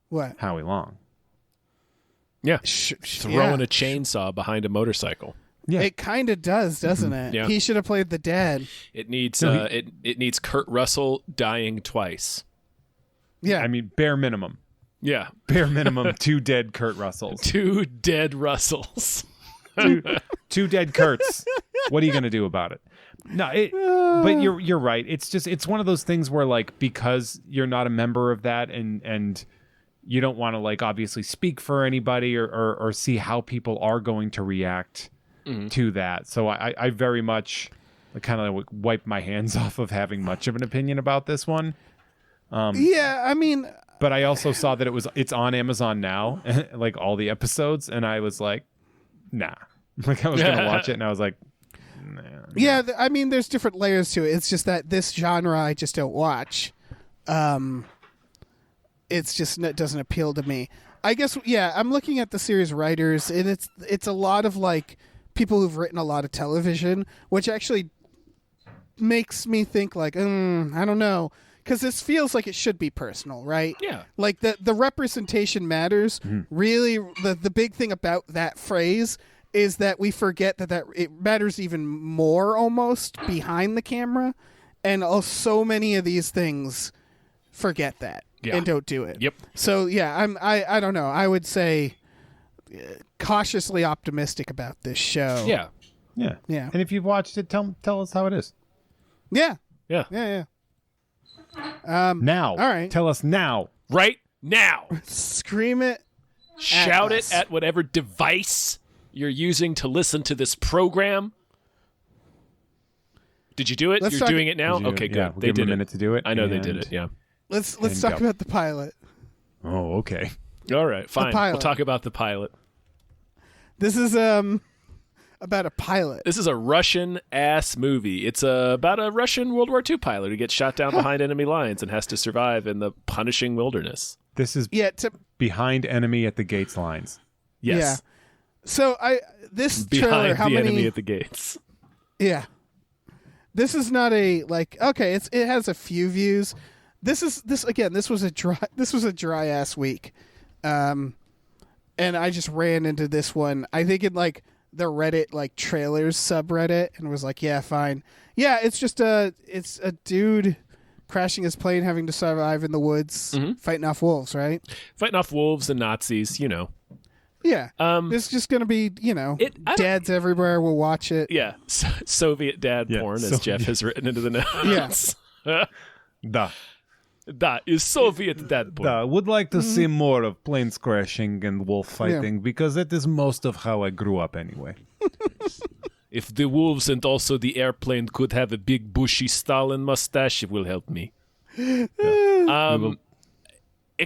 Speaker 4: What?
Speaker 3: Howie Long.
Speaker 1: Yeah, throwing a chainsaw behind a motorcycle.
Speaker 4: Yeah. It kind of does, doesn't it?
Speaker 1: Yeah.
Speaker 4: He should have played the dad.
Speaker 1: It needs it needs Kurt Russell dying twice.
Speaker 4: Yeah,
Speaker 3: I mean bare minimum.
Speaker 1: Yeah,
Speaker 3: bare minimum 2 dead Kurt Russells.
Speaker 1: 2 dead Russells.
Speaker 3: two dead Kurts. What are you gonna do about it? No, but you're right. It's one of those things where like because you're not a member of that and you don't want to like obviously speak for anybody or see how people are going to react to that. So I very much kind of wipe my hands off of having much of an opinion about this one.
Speaker 4: Yeah, I mean,
Speaker 3: but I also saw that it's on Amazon now, like all the episodes, and I was like, nah. Like I was gonna watch it, and I was like, nah.
Speaker 4: Yeah, I mean, there's different layers to it. It's just that this genre I just don't watch. It's just it doesn't appeal to me. I guess, yeah, I'm looking at the series writers, and it's a lot of like people who've written a lot of television, which actually makes me think like, I don't know, because this feels like it should be personal, right?
Speaker 1: Yeah.
Speaker 4: Like the representation matters. Mm-hmm. Really, the big thing about that phrase is that we forget that it matters even more almost behind the camera, and so many of these things forget that. Yeah. And don't do it.
Speaker 1: Yep.
Speaker 4: So yeah, I don't know. I would say cautiously optimistic about this show.
Speaker 1: Yeah.
Speaker 3: Yeah.
Speaker 4: Yeah.
Speaker 3: And if you've watched it, tell us how it is.
Speaker 4: Yeah.
Speaker 1: Yeah.
Speaker 4: Yeah.
Speaker 3: Now.
Speaker 4: All right.
Speaker 3: Tell us now.
Speaker 1: Right now.
Speaker 4: Scream it.
Speaker 1: Shout it at whatever device you're using to listen to this program. Did you do it? You're doing it now? Okay, good.
Speaker 3: Yeah, we'll give them a minute to do it.
Speaker 1: I know they did it, yeah.
Speaker 4: Let's talk about the pilot.
Speaker 3: Oh, okay.
Speaker 1: All right, fine. We'll talk about the pilot.
Speaker 4: This is about a pilot.
Speaker 1: This is a Russian-ass movie. It's about a Russian World War II pilot who gets shot down behind enemy lines and has to survive in the punishing wilderness.
Speaker 3: This is behind enemy at the gates lines.
Speaker 1: Yes.
Speaker 4: Yeah. So this
Speaker 1: behind
Speaker 4: trailer,
Speaker 1: the enemy at the gates.
Speaker 4: Yeah. This is not a okay. It has a few views. This was a dry ass week, and I just ran into this one. I think in like the Reddit trailers subreddit, and was like, yeah, fine, yeah. It's just a dude crashing his plane, having to survive in the woods, fighting off wolves, right?
Speaker 1: Fighting off wolves and Nazis,
Speaker 4: Yeah. It's just going to be, dads everywhere will watch it.
Speaker 1: Yeah. Soviet dad porn, as Jeff has written into the notes.
Speaker 4: Yeah.
Speaker 1: That is Soviet Deadpool.
Speaker 3: I would like to see more of planes crashing and wolf fighting because that is most of how I grew up anyway.
Speaker 1: If the wolves and also the airplane could have a big bushy Stalin mustache, it will help me. It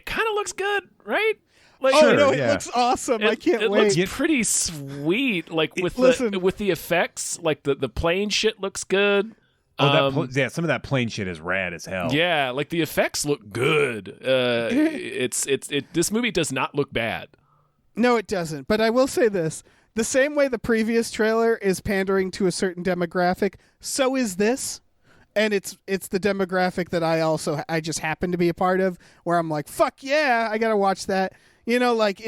Speaker 1: kind of looks good, right? Like,
Speaker 4: it looks awesome. I can't wait.
Speaker 1: It looks pretty sweet. Like with the effects, like the plane shit looks good.
Speaker 3: Some of that plane shit is rad as hell.
Speaker 1: Yeah, like the effects look good. This movie does not look bad.
Speaker 4: No, it doesn't. But I will say this. The same way the previous trailer is pandering to a certain demographic, so is this. And it's the demographic that I just happen to be a part of, where I'm like, fuck yeah, I gotta watch that. You know, like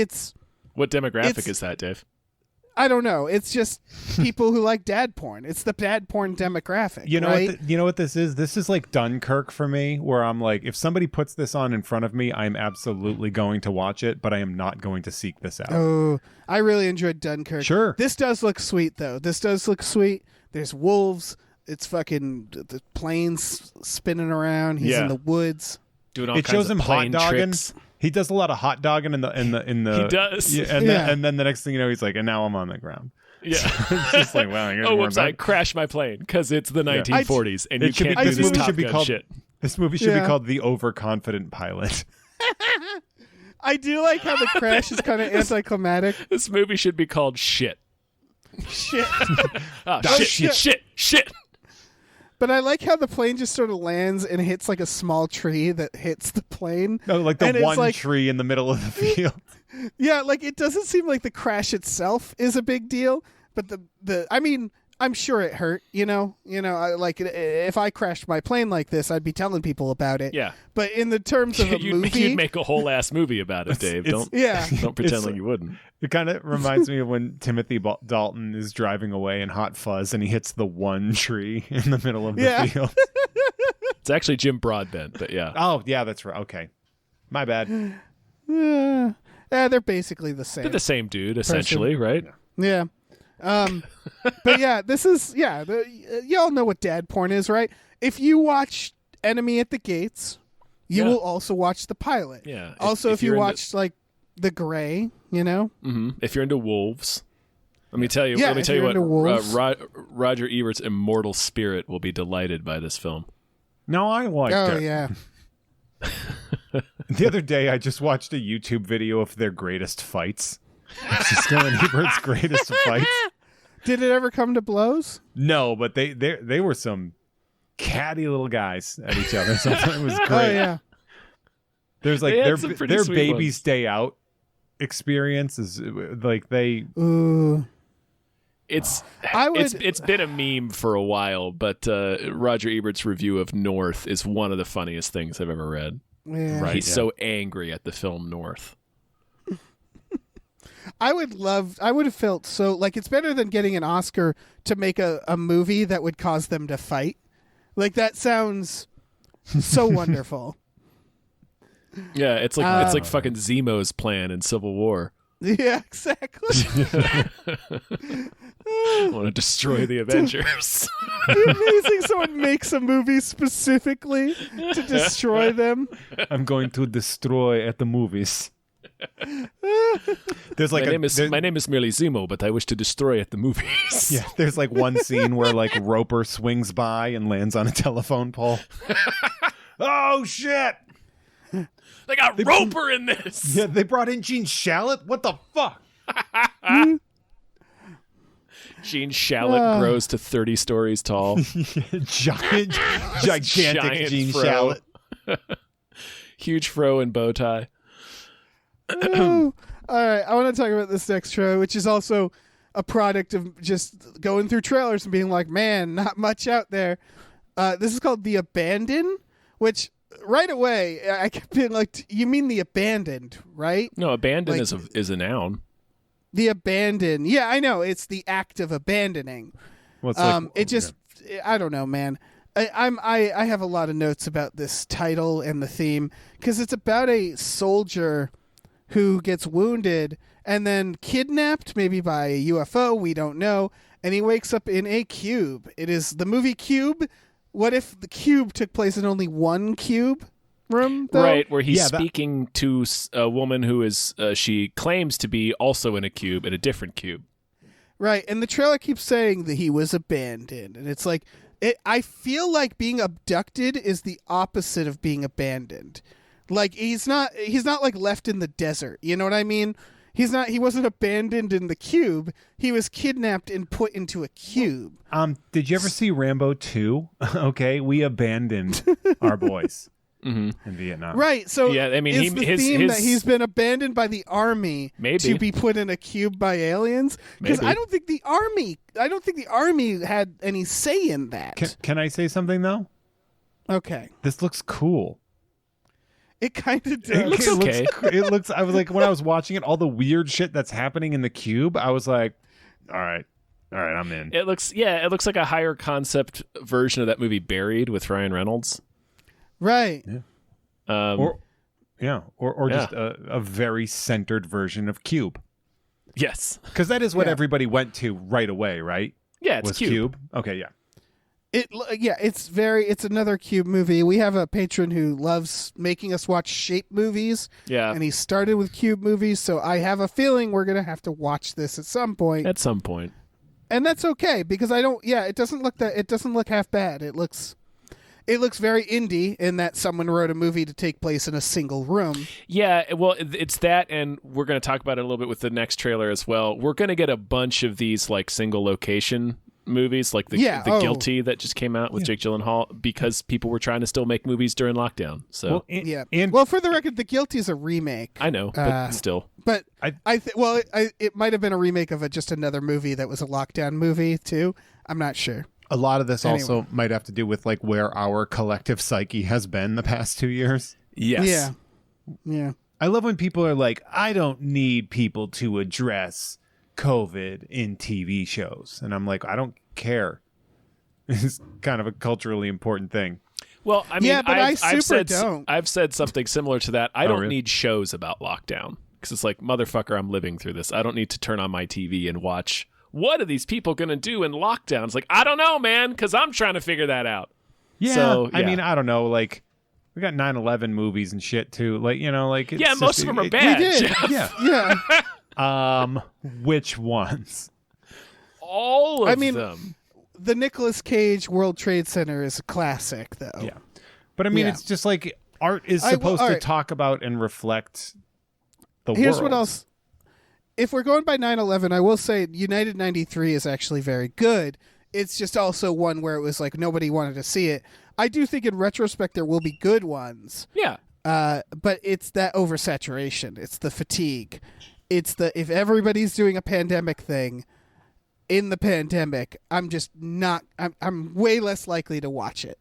Speaker 1: What demographic is that, Dave?
Speaker 4: I don't know. It's just people who like dad porn. It's the dad porn demographic.
Speaker 3: You know,
Speaker 4: right?
Speaker 3: You know what this is? This is like Dunkirk for me, where I'm like, if somebody puts this on in front of me, I'm absolutely going to watch it, but I am not going to seek this out.
Speaker 4: Oh, I really enjoyed Dunkirk.
Speaker 3: Sure.
Speaker 4: This does look sweet, though. This does look sweet. There's wolves. It's fucking the planes spinning around. He's in the woods.
Speaker 1: Doing all
Speaker 3: it
Speaker 1: kinds
Speaker 3: shows
Speaker 1: of
Speaker 3: him hot dogging.
Speaker 1: tricks.
Speaker 3: He does a lot of hot dogging in the.
Speaker 1: He does.
Speaker 3: Yeah, and then the next thing you know, he's like, and now I'm on the ground.
Speaker 1: Yeah.
Speaker 3: It's just like, wow.
Speaker 1: Oh, whoops! I crashed my plane because it's the 1940s, and you can't do this Top Gun shit.
Speaker 3: This movie should be called The Overconfident Pilot.
Speaker 4: I do like how the crash is kind of anticlimactic.
Speaker 1: This movie should be called Shit.
Speaker 4: Shit.
Speaker 1: Shit.
Speaker 4: But I like how the plane just sort of lands and hits like a small tree that hits the plane.
Speaker 3: No, like the one tree in the middle of the field.
Speaker 4: Yeah, like it doesn't seem like the crash itself is a big deal, but I mean, I'm sure it hurt, you know, like if I crashed my plane like this, I'd be telling people about it.
Speaker 1: Yeah.
Speaker 4: But in the terms of a movie,
Speaker 1: you'd make a whole ass movie about it, Dave. Don't pretend like you wouldn't.
Speaker 3: It kind of reminds me of when Timothy Dalton is driving away in Hot Fuzz and he hits the one tree in the middle of the field.
Speaker 1: It's actually Jim Broadbent, but yeah.
Speaker 3: Oh, yeah, that's right. Okay. My bad.
Speaker 4: Yeah, they're basically the same.
Speaker 1: They're the same dude, essentially, right?
Speaker 4: Yeah. But yeah, this is y'all know what dad porn is, right? If you watch Enemy at the Gates, you will also watch The Pilot.
Speaker 1: Yeah.
Speaker 4: Also, if you watch like The Gray, you know.
Speaker 1: Mm-hmm. If you're into wolves, let me tell you. Let me tell you what. Roger Ebert's immortal spirit will be delighted by this film.
Speaker 3: No, I liked it.
Speaker 4: Oh yeah.
Speaker 3: The other day, I just watched a YouTube video of their greatest fights. Still in Ebert's greatest fights.
Speaker 4: Did it ever come to blows?
Speaker 3: No, but they were some catty little guys at each other. So it was great.
Speaker 4: Oh yeah.
Speaker 3: There's like their baby's
Speaker 1: ones.
Speaker 3: day out experience is like they.
Speaker 4: Ooh.
Speaker 1: It's been a meme for a while, but Roger Ebert's review of North is one of the funniest things I've ever read.
Speaker 4: Yeah.
Speaker 3: Right,
Speaker 1: He's so angry at the film North.
Speaker 4: I would have felt so like it's better than getting an Oscar to make a movie that would cause them to fight. Like that sounds so wonderful.
Speaker 1: Yeah, it's like fucking Zemo's plan in Civil War.
Speaker 4: Yeah, exactly.
Speaker 1: I want to destroy the Avengers.
Speaker 4: Amazing someone makes a movie specifically to destroy them.
Speaker 3: I'm going to destroy at the movies. There's like
Speaker 1: my name is merely Zemo, but I wish to destroy at the movies.
Speaker 3: Yeah, there's like one scene where like Roper swings by and lands on a telephone pole. Oh shit!
Speaker 1: They got Roper in this.
Speaker 3: Yeah, they brought in Gene Shalit. What the fuck?
Speaker 1: Gene Shalit grows to 30 stories tall.
Speaker 3: Gigantic Gene
Speaker 1: fro.
Speaker 3: Shalit.
Speaker 1: Huge fro and bow tie.
Speaker 4: All right, I want to talk about this next trailer, which is also a product of just going through trailers and being like, man, not much out there. This is called The Abandon, which right away I kept being like, you mean The Abandoned, right?
Speaker 1: No, abandon
Speaker 4: Like,
Speaker 1: is a noun.
Speaker 4: The Abandon. Yeah, I know. It's the act of abandoning.
Speaker 3: Well, it's like,
Speaker 4: It just, I don't know, man. I have a lot of notes about this title and the theme because it's about a soldier who gets wounded and then kidnapped, maybe by a UFO, we don't know, and he wakes up in a cube. It is the movie Cube. What if the cube took place in only one cube? room, though?
Speaker 1: Right, where he's speaking to a woman who is she claims to be also in a cube, in a different cube.
Speaker 4: Right, and the trailer keeps saying that he was abandoned, and it's like I feel like being abducted is the opposite of being abandoned. Like he's not like left in the desert. You know what I mean? He wasn't abandoned in the cube. He was kidnapped and put into a cube.
Speaker 3: Did you ever see Rambo 2? Okay, we abandoned our boys in Vietnam.
Speaker 4: Right. So
Speaker 1: yeah, I mean,
Speaker 4: his theme that he's been abandoned by the army to be put in a cube by aliens. Because I don't think the army had any say in that.
Speaker 3: Can I say something though?
Speaker 4: Okay.
Speaker 3: This looks cool.
Speaker 4: It kind of does.
Speaker 1: It looks okay.
Speaker 3: It looks. I was like, when I was watching it, all the weird shit that's happening in the cube, I was like, all right, I'm in.
Speaker 1: It looks like a higher concept version of that movie Buried with Ryan Reynolds.
Speaker 4: Right.
Speaker 3: Yeah. Or just a very centered version of Cube.
Speaker 1: Yes.
Speaker 3: Because that is what everybody went to right away, right?
Speaker 1: Yeah, it's
Speaker 3: was
Speaker 1: Cube.
Speaker 3: Okay, yeah.
Speaker 4: It's another Cube movie. We have a patron who loves making us watch shape movies.
Speaker 1: Yeah.
Speaker 4: And he started with Cube movies, so I have a feeling we're going to have to watch this at some point. And that's okay because it doesn't look half bad. It looks very indie in that someone wrote a movie to take place in a single room.
Speaker 1: Yeah, well, it's that, and we're going to talk about it a little bit with the next trailer as well. We're going to get a bunch of these like single location movies, like the Guilty that just came out with Jake Gyllenhaal, because people were trying to still make movies during lockdown. So
Speaker 4: well, for the record, The Guilty is a remake.
Speaker 1: I know, but still.
Speaker 4: But it might have been a remake of just another movie that was a lockdown movie too. I'm not sure.
Speaker 3: A lot of this also might have to do with like where our collective psyche has been the past 2 years.
Speaker 1: Yes.
Speaker 4: Yeah.
Speaker 3: I love when people are like, I don't need people to address COVID in TV shows. And I'm like, I don't care. It's kind of a culturally important thing.
Speaker 1: Well, I mean,
Speaker 4: but
Speaker 1: I've said something similar to that. I don't
Speaker 3: really?
Speaker 1: need shows about lockdown because it's like, motherfucker, I'm living through this. I don't need to turn on my TV and watch what are these people going to do in lockdown? It's like, I don't know, man, because I'm trying to figure that out.
Speaker 3: Yeah.
Speaker 1: So,
Speaker 3: I mean, I don't know. Like, we got 9/11 movies and shit, too. Like, you know, like...
Speaker 1: It's most of them are bad.
Speaker 4: We did.
Speaker 3: Yeah. Which ones?
Speaker 1: All of them.
Speaker 4: The Nicolas Cage World Trade Center is a classic, though.
Speaker 3: Yeah. But, I mean, it's just like art is supposed to talk about and reflect the world.
Speaker 4: Here's what else... If we're going by 9/11, I will say United 93 is actually very good. It's just also one where it was like nobody wanted to see it. I do think in retrospect there will be good ones.
Speaker 1: Yeah.
Speaker 4: But it's that oversaturation. It's the fatigue. It's if everybody's doing a pandemic thing in the pandemic, I'm just not. I'm way less likely to watch it.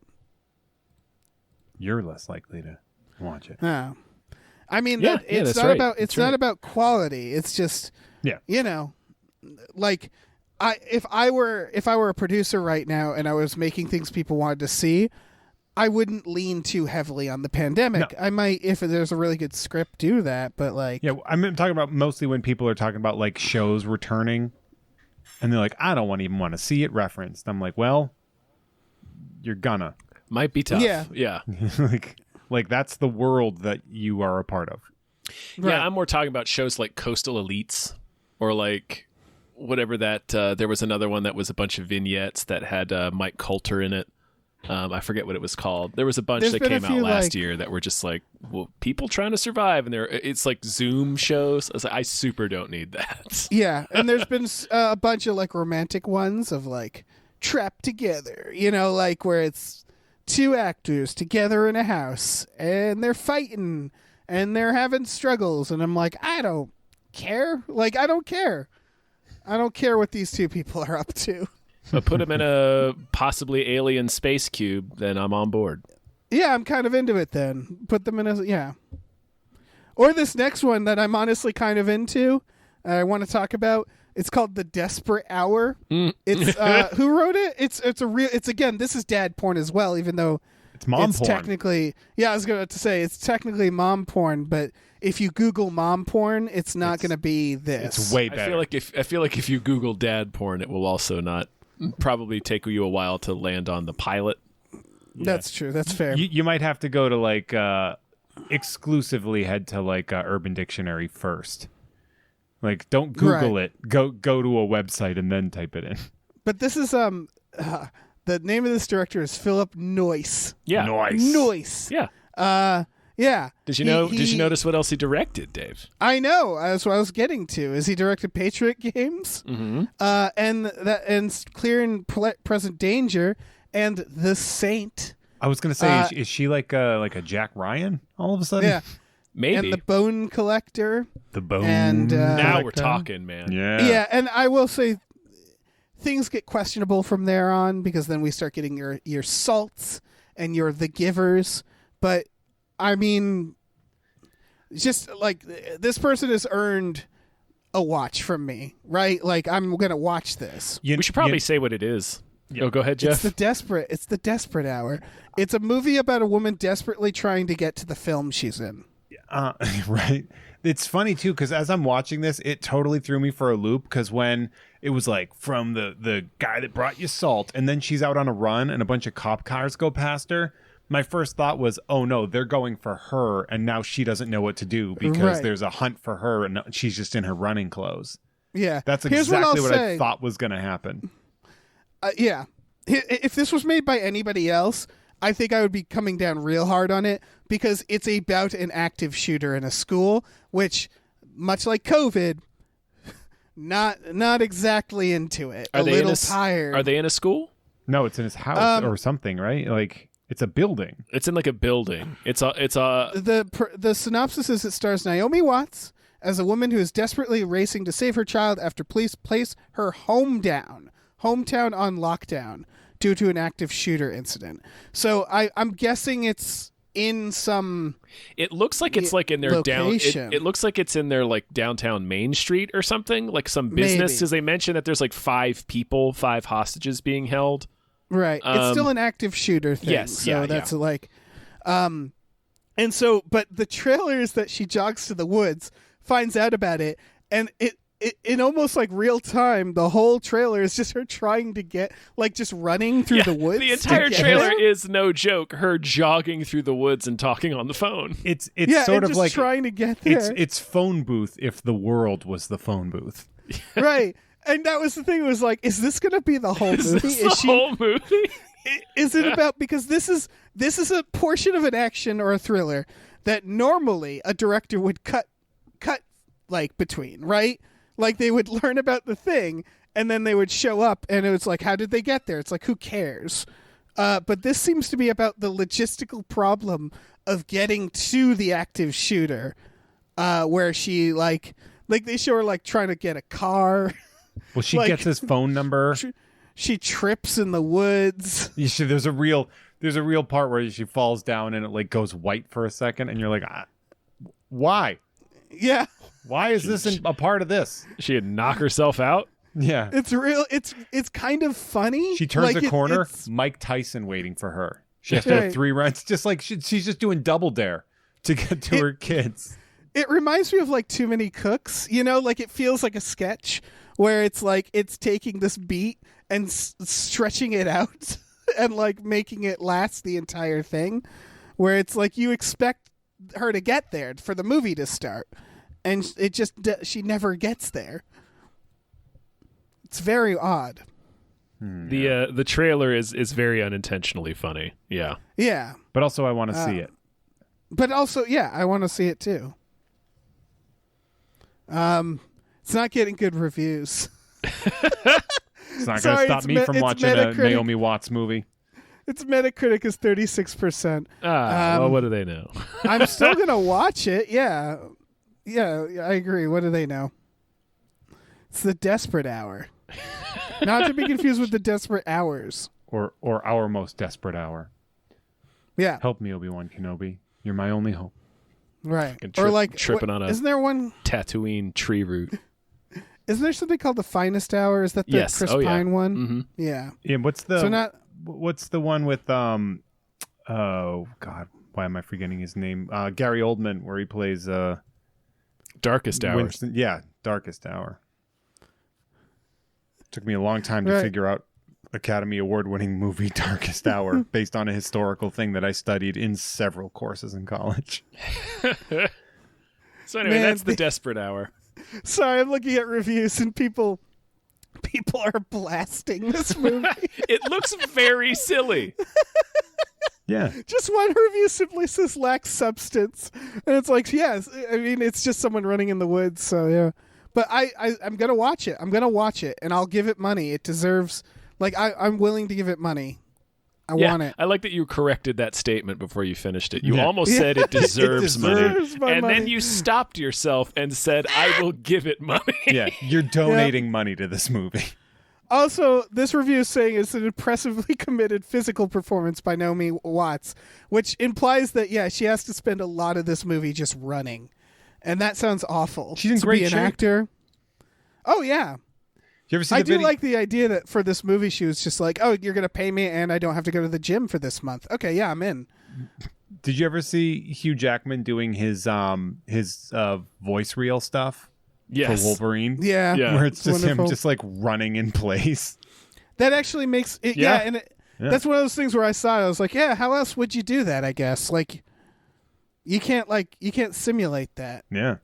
Speaker 3: You're less likely to watch it.
Speaker 4: Oh. I mean,
Speaker 1: it's not
Speaker 4: about not about quality. It's just, you know, like if I were a producer right now and I was making things people wanted to see, I wouldn't lean too heavily on the pandemic.
Speaker 3: No.
Speaker 4: I might, if there's a really good script, do that. But like,
Speaker 3: yeah, I'm talking about mostly when people are talking about like shows returning, and they're like, I don't even want to see it referenced. I'm like, well, you're gonna.
Speaker 1: Might be tough. Yeah.
Speaker 3: Like that's the world that you are a part of.
Speaker 1: Right. Yeah, I'm more talking about shows like Coastal Elites or like whatever that. There was another one that was a bunch of vignettes that had Mike Coulter in it. I forget what it was called. There was a bunch that came out last year that were just like, well, people trying to survive, and it's like Zoom shows. I was like, I super don't need that.
Speaker 4: Yeah, and there's been a bunch of like romantic ones of like trapped together, you know, like where it's two actors together in a house and they're fighting and they're having struggles, and I'm like, I don't care. Like, I don't care. I don't care what these two people are up to.
Speaker 1: But put them in a possibly alien space cube, then I'm on board.
Speaker 4: Yeah, I'm kind of into it then. Put them in Or this next one that I'm honestly kind of into, I want to talk about. It's called The Desperate Hour. It's who wrote it? It's again, this is dad porn as well, even though
Speaker 3: it's mom porn.
Speaker 4: Technically, yeah, I was going to say it's technically mom porn, but if you Google mom porn, it's not going to be this.
Speaker 3: It's way better.
Speaker 1: I feel like if you Google dad porn, it will also not probably take you a while to land on the pilot.
Speaker 4: That's true. That's fair.
Speaker 3: You might have to go to like exclusively head to like Urban Dictionary first. Like, don't Google it. Go to a website and then type it in.
Speaker 4: But this is the name of this director is Philip Noyce.
Speaker 1: Yeah.
Speaker 4: Noyce.
Speaker 1: Yeah.
Speaker 4: Yeah.
Speaker 1: Did you notice what else he directed, Dave?
Speaker 4: I know. That's what I was getting to. Is he directed Patriot Games?
Speaker 1: Mm-hmm.
Speaker 4: And Clear and Present Danger and The Saint.
Speaker 3: I was gonna say, is she like a Jack Ryan all of a sudden?
Speaker 4: Yeah.
Speaker 1: Maybe.
Speaker 4: And The Bone Collector.
Speaker 3: The Bone.
Speaker 4: And
Speaker 1: now we're talking, man.
Speaker 3: Yeah.
Speaker 4: Yeah, and I will say things get questionable from there on because then we start getting your Salts and your The Givers. But I mean, just like this person has earned a watch from me, right? Like I'm gonna watch this.
Speaker 1: We should probably say what it is. Oh, go ahead, Jeff.
Speaker 4: It's the Desperate Hour. It's a movie about a woman desperately trying to get to the film she's in.
Speaker 3: Right. It's funny too because as I'm watching this, it totally threw me for a loop because when it was like from the guy that brought you salt, and then she's out on a run and a bunch of cop cars go past her. My first thought was, oh no, they're going for her, and now she doesn't know what to do because there's a hunt for her, and she's just in her running clothes.
Speaker 4: Yeah,
Speaker 3: that's exactly what I thought was going to happen.
Speaker 4: Yeah, if this was made by anybody else, I think I would be coming down real hard on it because it's about an active shooter in a school, which, much like COVID, not exactly into it. A little tired.
Speaker 1: Are they in a school?
Speaker 3: No, it's in his house or something, right? Like. It's a building.
Speaker 1: It's in like a building.
Speaker 4: The synopsis is it stars Naomi Watts as a woman who is desperately racing to save her child after police place her hometown on lockdown due to an active shooter incident. So I'm guessing it's in some.
Speaker 1: It looks like it's like in their
Speaker 4: location.
Speaker 1: It looks like it's in their like downtown Main Street or something, like some business. Because they mentioned that there's like 5 hostages being held.
Speaker 4: Right. It's still an active shooter thing.
Speaker 1: Yes.
Speaker 4: So that's like, and so, but the trailer is that she jogs to the woods, finds out about it, and it in almost like real time, the whole trailer is just her trying to get, like, just running through the woods.
Speaker 1: The entire trailer is no joke. Her jogging through the woods and talking on the phone.
Speaker 3: It's sort of
Speaker 4: just
Speaker 3: like
Speaker 4: trying to get there.
Speaker 3: It's phone booth if the world was the phone booth.
Speaker 4: Right. And that was the thing. It was like, is this going to be the whole movie?
Speaker 1: Whole movie?
Speaker 4: Is it about, because this is a portion of an action or a thriller that normally a director would cut like between, right? Like they would learn about the thing and then they would show up and it was like, how did they get there? It's like, who cares? But this seems to be about the logistical problem of getting to the active shooter, where she like they show her like trying to get a car.
Speaker 3: Well, she gets his phone number.
Speaker 4: She trips in the woods.
Speaker 3: There's a real part where she falls down and it like goes white for a second, and you're like, why?
Speaker 4: Yeah.
Speaker 3: Why is this a part of this?
Speaker 1: She had knock herself out.
Speaker 3: Yeah.
Speaker 4: It's real. It's kind of funny.
Speaker 3: She turns a corner. Mike Tyson waiting for her. She has to have 3 runs. Just like she's just doing double dare to get to her kids.
Speaker 4: It reminds me of like Too Many Cooks. You know, like it feels like a sketch where it's like it's taking this beat and stretching it out and like making it last the entire thing, where it's like you expect her to get there for the movie to start and it just she never gets there. It's very odd.
Speaker 1: The trailer is very unintentionally funny. Yeah.
Speaker 4: Yeah.
Speaker 3: But also I want to see it.
Speaker 4: But also, yeah, I want to see it too. It's not getting good reviews.
Speaker 3: It's not going to stop me from watching a Naomi Watts movie.
Speaker 4: Its Metacritic is 36%.
Speaker 1: Well, what do they know?
Speaker 4: I'm still going to watch it. Yeah. Yeah, I agree. What do they know? It's The Desperate Hour. Not to be confused with The Desperate Hours.
Speaker 3: Or Our Most Desperate Hour.
Speaker 4: Yeah.
Speaker 3: Help me, Obi-Wan Kenobi. You're my only hope.
Speaker 4: Right. Or like
Speaker 1: tripping on a
Speaker 4: isn't there one
Speaker 1: Tatooine tree root?
Speaker 4: Isn't there something called The Finest Hour? Is that the Chris Pine one?
Speaker 1: Mm-hmm.
Speaker 4: Yeah.
Speaker 3: Yeah, what's the one with oh god, why am I forgetting his name? Gary Oldman, where he plays
Speaker 1: Darkest Hour.
Speaker 3: Winston, yeah, Darkest Hour. Took me a long time to figure out Academy Award-winning movie Darkest Hour, based on a historical thing that I studied in several courses in college.
Speaker 1: So anyway,
Speaker 4: Man,
Speaker 1: that's the Desperate Hour.
Speaker 4: Sorry, I'm looking at reviews and people are blasting this movie.
Speaker 1: It looks very silly.
Speaker 3: Yeah.
Speaker 4: Just one review simply says lacks substance. And it's like, yes, I mean, it's just someone running in the woods. So, yeah. But I'm going to watch it. I'm going to watch it, and I'll give it money. It deserves, like, I'm willing to give it money. I want it.
Speaker 1: I like that you corrected that statement before you finished it. You
Speaker 3: Yeah.
Speaker 1: almost said it deserves money.
Speaker 4: deserves my
Speaker 1: And
Speaker 4: money.
Speaker 1: then you stopped yourself and said, I will give it money.
Speaker 3: Yeah, you're donating money to this movie.
Speaker 4: Also, this review is saying it's an impressively committed physical performance by Naomi Watts, which implies that, yeah, she has to spend a lot of this movie just running. And that sounds awful.
Speaker 3: She's in
Speaker 4: to
Speaker 3: great
Speaker 4: be an
Speaker 3: shape.
Speaker 4: actor. Oh, yeah.
Speaker 3: You ever see
Speaker 4: I
Speaker 3: the
Speaker 4: do
Speaker 3: video?
Speaker 4: like the idea that for this movie, she was just like, oh, you're going to pay me and I don't have to go to the gym for this month. Okay, yeah, I'm in.
Speaker 3: Did you ever see Hugh Jackman doing his voice reel stuff
Speaker 1: Yes.
Speaker 3: for Wolverine?
Speaker 4: Yeah.
Speaker 1: Yeah.
Speaker 3: Where it's just
Speaker 4: wonderful.
Speaker 3: him just like running in place.
Speaker 4: That actually makes it,
Speaker 3: Yeah.
Speaker 4: and
Speaker 3: Yeah.
Speaker 4: that's one of those things where I saw it. I was like, yeah, how else would you do that, I guess? Like, you can't simulate that.
Speaker 3: Yeah.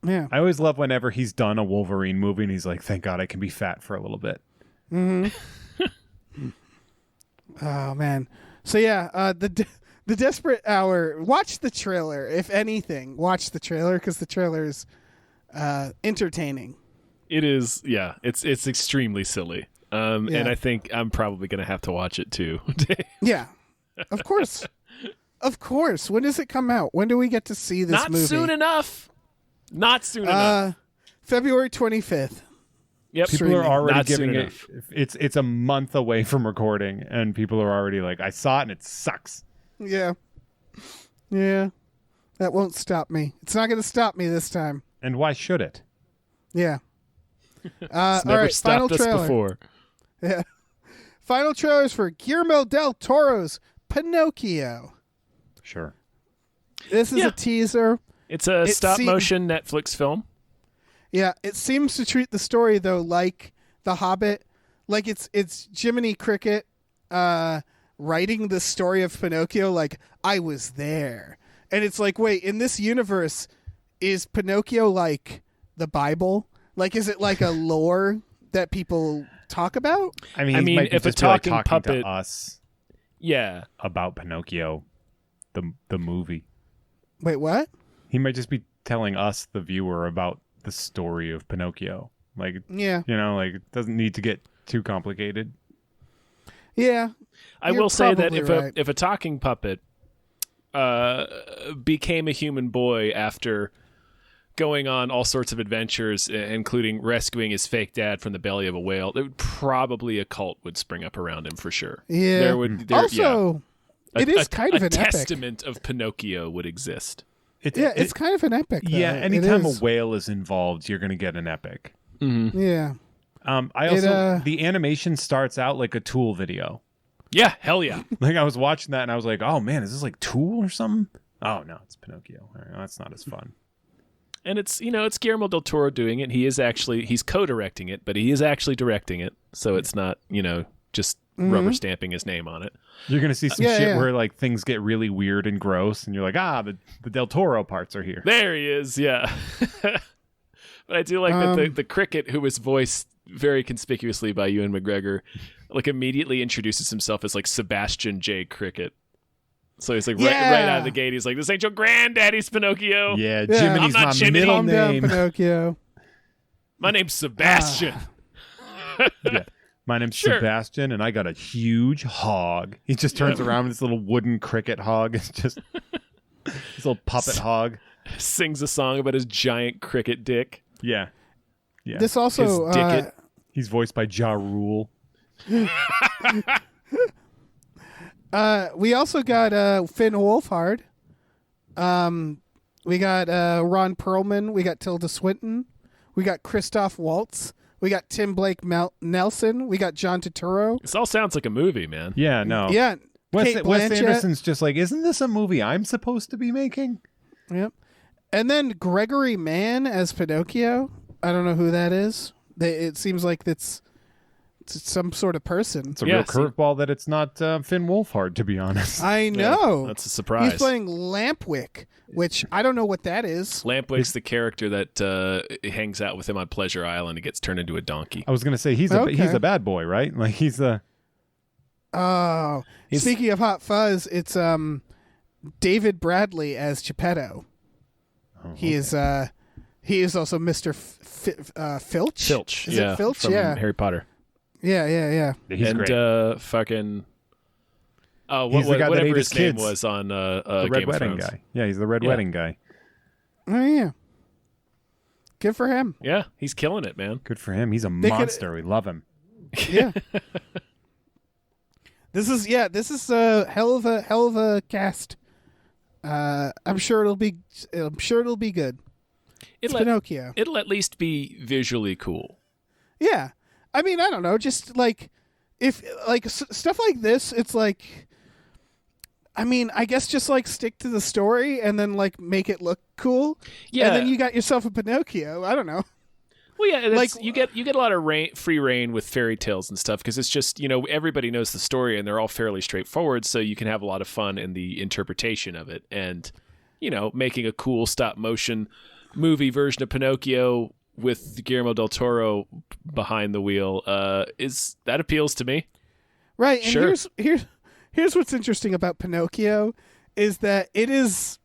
Speaker 4: Yeah.
Speaker 3: I always love whenever he's done a Wolverine movie and he's like, thank God I can be fat for a little bit.
Speaker 4: Oh, man. So, yeah, the Desperate Hour, watch the trailer. If anything, watch the trailer because the trailer is entertaining.
Speaker 1: It is, yeah. It's extremely silly. And
Speaker 4: Yeah.
Speaker 1: I think I'm probably going to have to watch it too.
Speaker 4: Yeah. Of course. Of course. When does it come out? When do we get to see this
Speaker 1: Not
Speaker 4: movie?
Speaker 1: soon enough. Not soon enough.
Speaker 4: February 25th.
Speaker 1: Yep.
Speaker 3: People are already
Speaker 1: Not soon
Speaker 3: giving it.
Speaker 1: enough.
Speaker 3: It's a month away from recording, and people are already like, I saw it and it sucks.
Speaker 4: Yeah. Yeah. That won't stop me. It's not going to stop me this time.
Speaker 3: And why should it?
Speaker 4: Yeah.
Speaker 1: It's
Speaker 4: all
Speaker 1: never
Speaker 4: right, final
Speaker 1: stopped us
Speaker 4: trailer.
Speaker 1: before.
Speaker 4: Yeah. Final trailers for Guillermo del Toro's Pinocchio.
Speaker 3: Sure.
Speaker 4: This is
Speaker 1: Yeah.
Speaker 4: a teaser.
Speaker 1: It's a
Speaker 4: It
Speaker 1: stop-motion Netflix film.
Speaker 4: Yeah, it seems to treat the story though like The Hobbit, like it's Jiminy Cricket writing the story of Pinocchio like I was there. And it's like, wait, in this universe is Pinocchio like the Bible? Like is it like a lore that people talk about?
Speaker 3: I mean,
Speaker 1: I
Speaker 3: he
Speaker 1: mean,
Speaker 3: might be
Speaker 1: if a
Speaker 3: just be, like,
Speaker 1: talking
Speaker 3: talking
Speaker 1: puppet-
Speaker 3: to us
Speaker 1: Yeah.
Speaker 3: about Pinocchio, the movie.
Speaker 4: Wait, what?
Speaker 3: He might just be telling us, the viewer, about the story of Pinocchio. Like,
Speaker 4: Yeah.
Speaker 3: you know, like it doesn't need to get too complicated.
Speaker 4: Yeah.
Speaker 1: I
Speaker 4: You're
Speaker 1: will say that
Speaker 4: probably
Speaker 1: if
Speaker 4: right.
Speaker 1: if a talking puppet became a human boy after going on all sorts of adventures, including rescuing his fake dad from the belly of a whale, probably a cult would spring up around him for sure.
Speaker 4: Yeah. Also, it is kind of
Speaker 1: a
Speaker 4: an epic.
Speaker 1: testament of Pinocchio would exist.
Speaker 4: Yeah, it's kind of an epic. Though.
Speaker 3: Yeah,
Speaker 4: It
Speaker 3: anytime a
Speaker 4: is.
Speaker 3: whale is involved, you're going to get an epic.
Speaker 4: Yeah.
Speaker 3: I also the animation starts out like a Tool video.
Speaker 1: Yeah, hell yeah.
Speaker 3: Like I was watching that and I was like, oh man, is this like Tool or something? Oh no, it's Pinocchio. All right, well, that's not as fun.
Speaker 1: And it's Guillermo del Toro doing it. He's co-directing it, but he is actually directing it. So it's not, just rubber stamping his name on it.
Speaker 3: You're gonna see some
Speaker 4: Yeah,
Speaker 3: shit
Speaker 4: yeah.
Speaker 3: where like things get really weird and gross, and you're like, the Del Toro parts are here.
Speaker 1: There he is, yeah. But I do like that the cricket, who was voiced very conspicuously by Ewan McGregor, like immediately introduces himself as like Sebastian J. Cricket. So he's like right out of the gate, he's like, "This ain't your granddaddy's Pinocchio.
Speaker 3: Yeah,
Speaker 4: Yeah.
Speaker 3: Jiminy's
Speaker 1: I'm not
Speaker 3: my
Speaker 1: Jiminy.
Speaker 3: middle
Speaker 4: Calm down,
Speaker 3: name.
Speaker 4: Pinocchio.
Speaker 1: My name's Sebastian."
Speaker 3: Yeah. My name's
Speaker 1: Sure.
Speaker 3: Sebastian, and I got a huge hog. He just turns around with this little wooden cricket hog. It's just this little puppet hog.
Speaker 1: Sings a song about his giant cricket dick.
Speaker 3: Yeah. Yeah.
Speaker 4: This also
Speaker 1: His dicket.
Speaker 3: He's voiced by Ja Rule.
Speaker 4: we also got Finn Wolfhard. We got Ron Perlman. We got Tilda Swinton. We got Christoph Waltz. We got Tim Blake Nelson. We got John Turturro.
Speaker 1: This all sounds like a movie, man.
Speaker 3: Yeah, no.
Speaker 4: Yeah,
Speaker 3: Wes
Speaker 4: Kate
Speaker 3: Wes
Speaker 4: Blanchett.
Speaker 3: Anderson's just like, isn't this a movie I'm supposed to be making?
Speaker 4: Yep. And then Gregory Mann as Pinocchio. I don't know who that is. It seems like that's it's some sort of person.
Speaker 3: It's a real curveball that it's not Finn Wolfhard, to be honest.
Speaker 4: I know.
Speaker 1: That's a surprise.
Speaker 4: He's playing Lampwick, which I don't know what that is.
Speaker 1: Lampwick's the character that hangs out with him on Pleasure Island and gets turned into a donkey.
Speaker 3: I was going to say he's a bad boy, right? Like he's the.
Speaker 4: Oh, speaking of Hot Fuzz, it's David Bradley as Geppetto.
Speaker 3: Oh,
Speaker 4: he is also Mr. Filch.
Speaker 1: Filch,
Speaker 4: Is it Filch?
Speaker 1: from Harry Potter.
Speaker 4: Yeah.
Speaker 3: He's great.
Speaker 1: Fucking. Oh,
Speaker 3: He's the guy that
Speaker 1: whatever
Speaker 3: ate
Speaker 1: his
Speaker 3: his
Speaker 1: name
Speaker 3: kids.
Speaker 1: was on
Speaker 3: the
Speaker 1: Game
Speaker 3: Red
Speaker 1: of
Speaker 3: Wedding
Speaker 1: Thrones.
Speaker 3: guy. Yeah, he's the Red Wedding guy.
Speaker 4: Oh yeah. Good for him.
Speaker 1: Yeah, he's killing it, man.
Speaker 3: Good for him. He's a monster. We love him.
Speaker 4: Yeah. This is a hell of a cast. I'm sure it'll be good. It's Pinocchio.
Speaker 1: It'll at least be visually cool.
Speaker 4: Yeah. I mean, I don't know, just like if like stuff like this, it's like I mean, I guess just like stick to the story and then like make it look cool.
Speaker 1: Yeah.
Speaker 4: And then you got yourself a Pinocchio. I don't know.
Speaker 1: Well, yeah, like you get a lot of free reign with fairy tales and stuff because it's just everybody knows the story and they're all fairly straightforward, so you can have a lot of fun in the interpretation of it. And making a cool stop motion movie version of Pinocchio with Guillermo del behind the wheel that appeals to me.
Speaker 4: Right, and
Speaker 1: sure.
Speaker 4: here's what's interesting about Pinocchio is that it is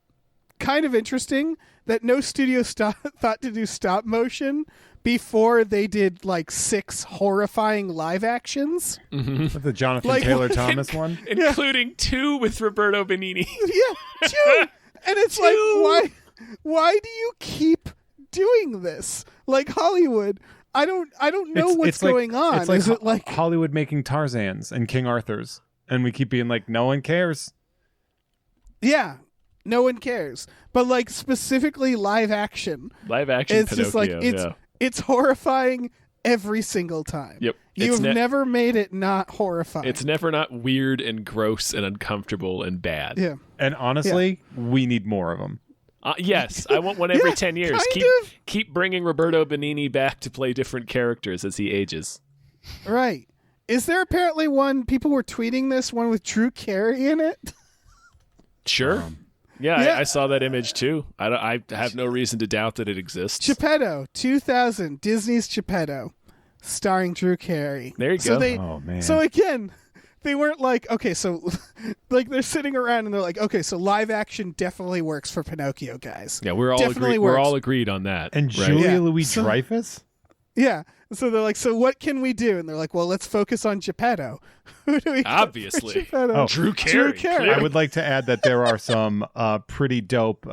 Speaker 4: kind of interesting that no studio thought to do stop motion before they did like 6 horrifying live actions.
Speaker 3: Mm-hmm. The Jonathan Taylor Thomas one,
Speaker 1: including 2 with Roberto Benigni.
Speaker 4: Yeah, 2. And it's like, why do you keep doing this? Like Hollywood, I don't know what's going on.
Speaker 3: It's like
Speaker 4: is it like
Speaker 3: Hollywood making Tarzans and King Arthurs, and we keep being like, no one cares.
Speaker 4: Yeah. No one cares. But like specifically live action. It's
Speaker 1: Pinocchio,
Speaker 4: just like it's horrifying every single time.
Speaker 1: Yep.
Speaker 4: You've never made it not horrifying.
Speaker 1: It's never not weird and gross and uncomfortable and bad.
Speaker 4: Yeah.
Speaker 3: And honestly, we need more of them.
Speaker 1: Yes, I want one every 10 years.
Speaker 4: Kind of.
Speaker 1: Keep bringing Roberto Benigni back to play different characters as he ages.
Speaker 4: Right. Is there apparently one, people were tweeting this, one with Drew Carey in it?
Speaker 1: Sure. Yeah. I saw that image too. I have no reason to doubt that it exists.
Speaker 4: Geppetto, 2000, Disney's Geppetto, starring Drew Carey.
Speaker 1: There you go.
Speaker 3: Oh, man.
Speaker 4: So again, they weren't like, okay, so like they're sitting around and they're like, okay, so live action definitely works for Pinocchio, guys.
Speaker 1: Yeah, we're all agreed on that.
Speaker 3: And
Speaker 1: right?
Speaker 3: Julia Louis-Dreyfus?
Speaker 4: Yeah. So they're like, so what can we do? And they're like, well, let's focus on Geppetto. Who do we get for
Speaker 1: Obviously.
Speaker 4: Geppetto?
Speaker 3: Oh,
Speaker 1: Drew Carey.
Speaker 3: I would like to add that there are some pretty dope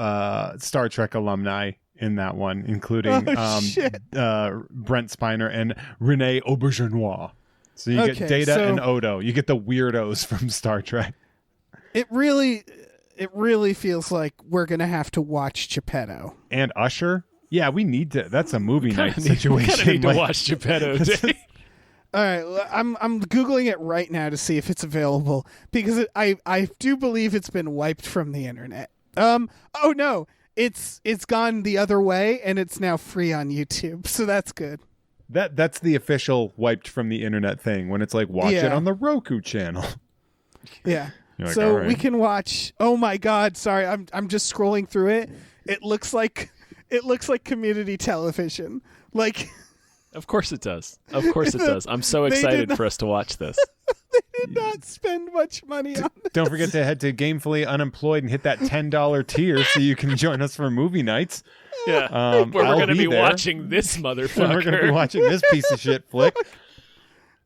Speaker 3: Star Trek alumni in that one, including Brent Spiner and Renee Auberjonois. So you get Data and Odo. You get the weirdos from Star Trek.
Speaker 4: It really feels like we're going to have to watch Geppetto.
Speaker 3: And Usher. Yeah, we need to. That's a movie night situation.
Speaker 1: We kind of need to watch Geppetto.
Speaker 4: All right, I'm Googling it right now to see if it's available because I do believe it's been wiped from the internet. Oh no, it's gone the other way and it's now free on YouTube, so that's good.
Speaker 3: That's the official wiped from the internet thing when it's like watch it on the Roku channel.
Speaker 4: Yeah.
Speaker 3: Like,
Speaker 4: so
Speaker 3: right.
Speaker 4: we can watch. Oh my God! Sorry, I'm just scrolling through it. It looks like community television. Like,
Speaker 1: of course it does. Of course it does. I'm so excited for us to watch this.
Speaker 4: They did not spend much money on this.
Speaker 3: Don't forget to head to Gamefully Unemployed and hit that $10 tier so you can join us for movie nights.
Speaker 1: Yeah, where we're going to be watching this motherfucker.
Speaker 3: We're going to be watching this piece of shit flick.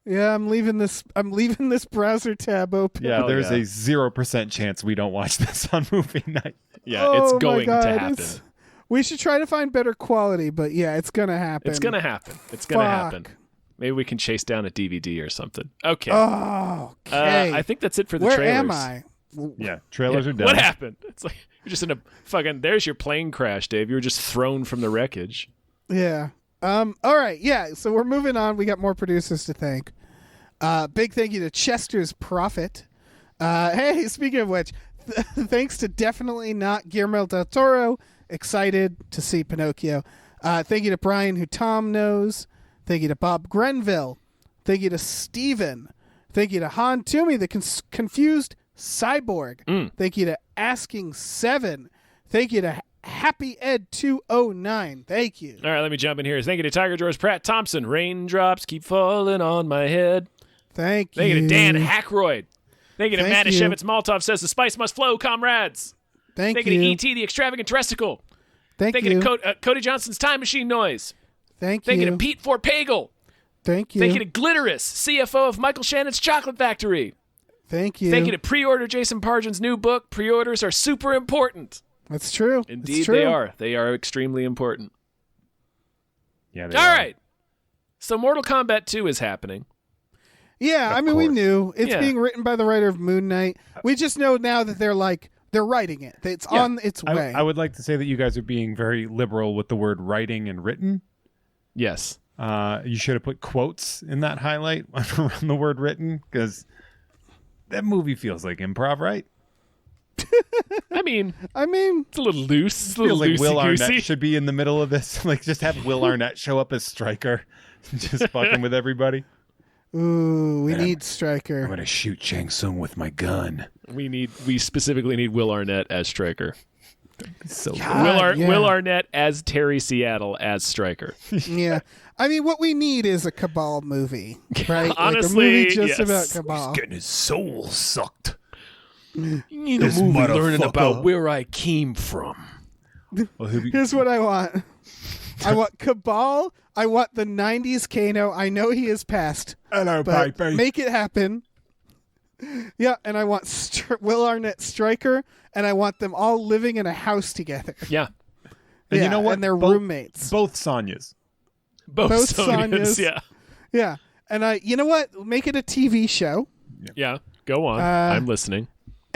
Speaker 4: Yeah, I'm leaving this browser tab open.
Speaker 3: Yeah, there's a 0% chance we don't watch this on movie night.
Speaker 1: Yeah, it's going to happen.
Speaker 4: We should try to find better quality, but yeah, it's going to happen.
Speaker 1: It's going to happen. It's going to happen. Maybe we can chase down a DVD or something. Okay.
Speaker 4: Oh, okay.
Speaker 1: I think that's it for the
Speaker 4: Where
Speaker 1: trailers.
Speaker 4: am I?
Speaker 3: Yeah, trailers are done.
Speaker 1: What happened? It's like you're just in a fucking. There's your plane crash, Dave. You were just thrown from the wreckage.
Speaker 4: Yeah. All right. Yeah. So we're moving on. We got more producers to thank. Big thank you to Chester's Prophet. Hey, speaking of which, thanks to definitely not Guillermo del Toro. Excited to see Pinocchio. Thank you to Brian, who Tom knows. Thank you to Bob Grenville, Thank you to Steven. Thank you to Han Toomey, the confused cyborg. Thank you to Asking 7. Thank you to Happy Ed 209. Thank you.
Speaker 1: All right, let me jump in here. Thank you to Tiger George Pratt Thompson. Raindrops keep falling on my head.
Speaker 4: Thank you.
Speaker 1: Thank you to Dan Hackroyd. Thank you to
Speaker 4: Thank you.
Speaker 1: Manischewitz Maltov says the spice must flow, comrades.
Speaker 4: Thank
Speaker 1: Thank
Speaker 4: you.
Speaker 1: you to E.T. the Extravagant Dressicle.
Speaker 4: Thank
Speaker 1: Thank you to Cody Johnson's Time Machine Noise.
Speaker 4: Thank
Speaker 1: Thank
Speaker 4: you.
Speaker 1: you to Pete Forpagel.
Speaker 4: Thank you.
Speaker 1: Thank you to Glitterous, CFO of Michael Shannon's Chocolate Factory.
Speaker 4: Thank you.
Speaker 1: Thank you to pre-order Jason Pargin's new book. Pre-orders are super important.
Speaker 4: That's true.
Speaker 1: Indeed,
Speaker 4: It's true.
Speaker 1: they are. They are extremely important.
Speaker 3: Yeah.
Speaker 1: All right. So Mortal Kombat 2 is happening.
Speaker 4: Yeah, I mean, we knew. It's
Speaker 1: Yeah.
Speaker 4: being written by the writer of Moon Knight. We just know now that they're writing it. It's on its way.
Speaker 3: I would like to say that you guys are being very liberal with the word writing and written.
Speaker 1: Yes.
Speaker 3: You should have put quotes in that highlight around the word written, because that movie feels like improv, right?
Speaker 1: I mean,
Speaker 4: it's
Speaker 1: a little loose. It's a little
Speaker 3: Feels like Will
Speaker 1: loosey-goosey.
Speaker 3: Arnett should be in the middle of this. Like, just have Will Arnett show up as Stryker, just fucking with everybody.
Speaker 4: Ooh, we need
Speaker 3: I'm
Speaker 4: Stryker.
Speaker 3: gonna shoot Shang Tsung with my gun.
Speaker 1: We specifically need Will Arnett as Stryker.
Speaker 3: So
Speaker 4: God, yeah.
Speaker 1: Will Arnett as Terry Seattle as Stryker.
Speaker 4: Yeah. I mean, what we need is a Cabal movie, right?
Speaker 1: Honestly,
Speaker 4: like a movie just
Speaker 1: yes.
Speaker 4: about Cabal.
Speaker 3: getting his soul sucked.
Speaker 1: You need a
Speaker 3: This
Speaker 1: movie learning
Speaker 3: motherfucker.
Speaker 1: about where I came from.
Speaker 3: Well, he'll be-
Speaker 4: Here's what I want. I want Cabal. I want the 90s Kano. I know he is past,
Speaker 3: Hello,
Speaker 4: but
Speaker 3: baby.
Speaker 4: make it happen. Yeah, and I want Will Arnett Stryker, and I want them all living in a house together.
Speaker 1: Yeah.
Speaker 3: And
Speaker 4: yeah,
Speaker 3: you know what?
Speaker 4: And they're
Speaker 3: Both-
Speaker 4: roommates.
Speaker 3: Both Sonyas.
Speaker 1: Both
Speaker 4: Sonyas.
Speaker 1: Sonyas. Yeah.
Speaker 4: Yeah. And you know what? Make it a TV show.
Speaker 1: Yeah. Go on. I'm listening.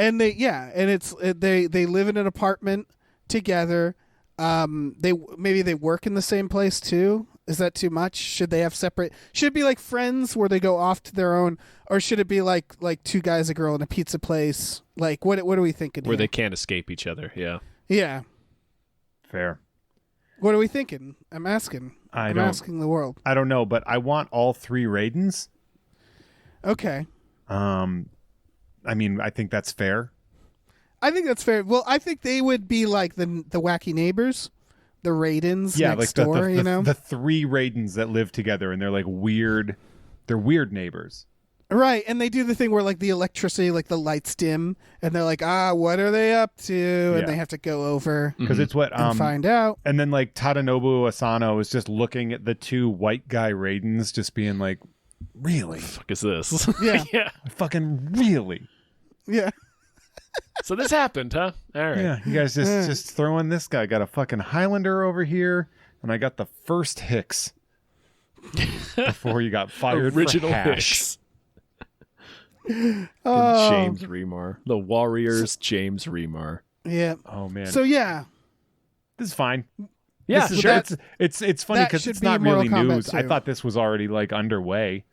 Speaker 4: And they live in an apartment together. Maybe they work in the same place too. Is that too much? Should they have separate? Should it be like Friends where they go off to their own, or should it be like two guys, a girl in a pizza place? Like what are we thinking
Speaker 1: Where
Speaker 4: here?
Speaker 1: they can't escape each other. Yeah.
Speaker 4: Yeah.
Speaker 3: Fair.
Speaker 4: What are we thinking? I'm asking. I'm asking the world.
Speaker 3: I don't know, but I want all three Raidens.
Speaker 4: Okay.
Speaker 3: I mean, I think that's fair.
Speaker 4: I think that's fair. Well, I think they would be like the wacky neighbors, the Raidens next
Speaker 3: like
Speaker 4: door, you know?
Speaker 3: the three Raidens that live together, and they're like weird. They're weird neighbors.
Speaker 4: Right, and they do the thing where like the electricity, like the lights dim, and they're like, what are they up to? And
Speaker 3: Yeah.
Speaker 4: they have to go over
Speaker 3: Because it's what
Speaker 4: and find out.
Speaker 3: And then like Tadanobu Asano is just looking at the two white guy Raidens, just being like, really?
Speaker 1: Fuck is this?
Speaker 4: Yeah.
Speaker 1: Yeah.
Speaker 3: Fucking really?
Speaker 4: Yeah.
Speaker 1: So this happened, huh? All right.
Speaker 3: Yeah, you guys just throwing this guy. Got a fucking Highlander over here, and I got the first Hicks before you got fired
Speaker 1: Original
Speaker 3: for hash.
Speaker 1: Hicks. James Remar. The Warriors, James Remar.
Speaker 4: Yeah.
Speaker 3: Oh man.
Speaker 4: So yeah.
Speaker 3: This is fine.
Speaker 1: Yeah,
Speaker 3: This is,
Speaker 1: sure.
Speaker 3: It's funny
Speaker 4: that
Speaker 3: because
Speaker 4: should
Speaker 3: it's
Speaker 4: be
Speaker 3: not
Speaker 4: Mortal
Speaker 3: really
Speaker 4: Kombat
Speaker 3: news. I
Speaker 4: 2.
Speaker 3: thought this was already like underway.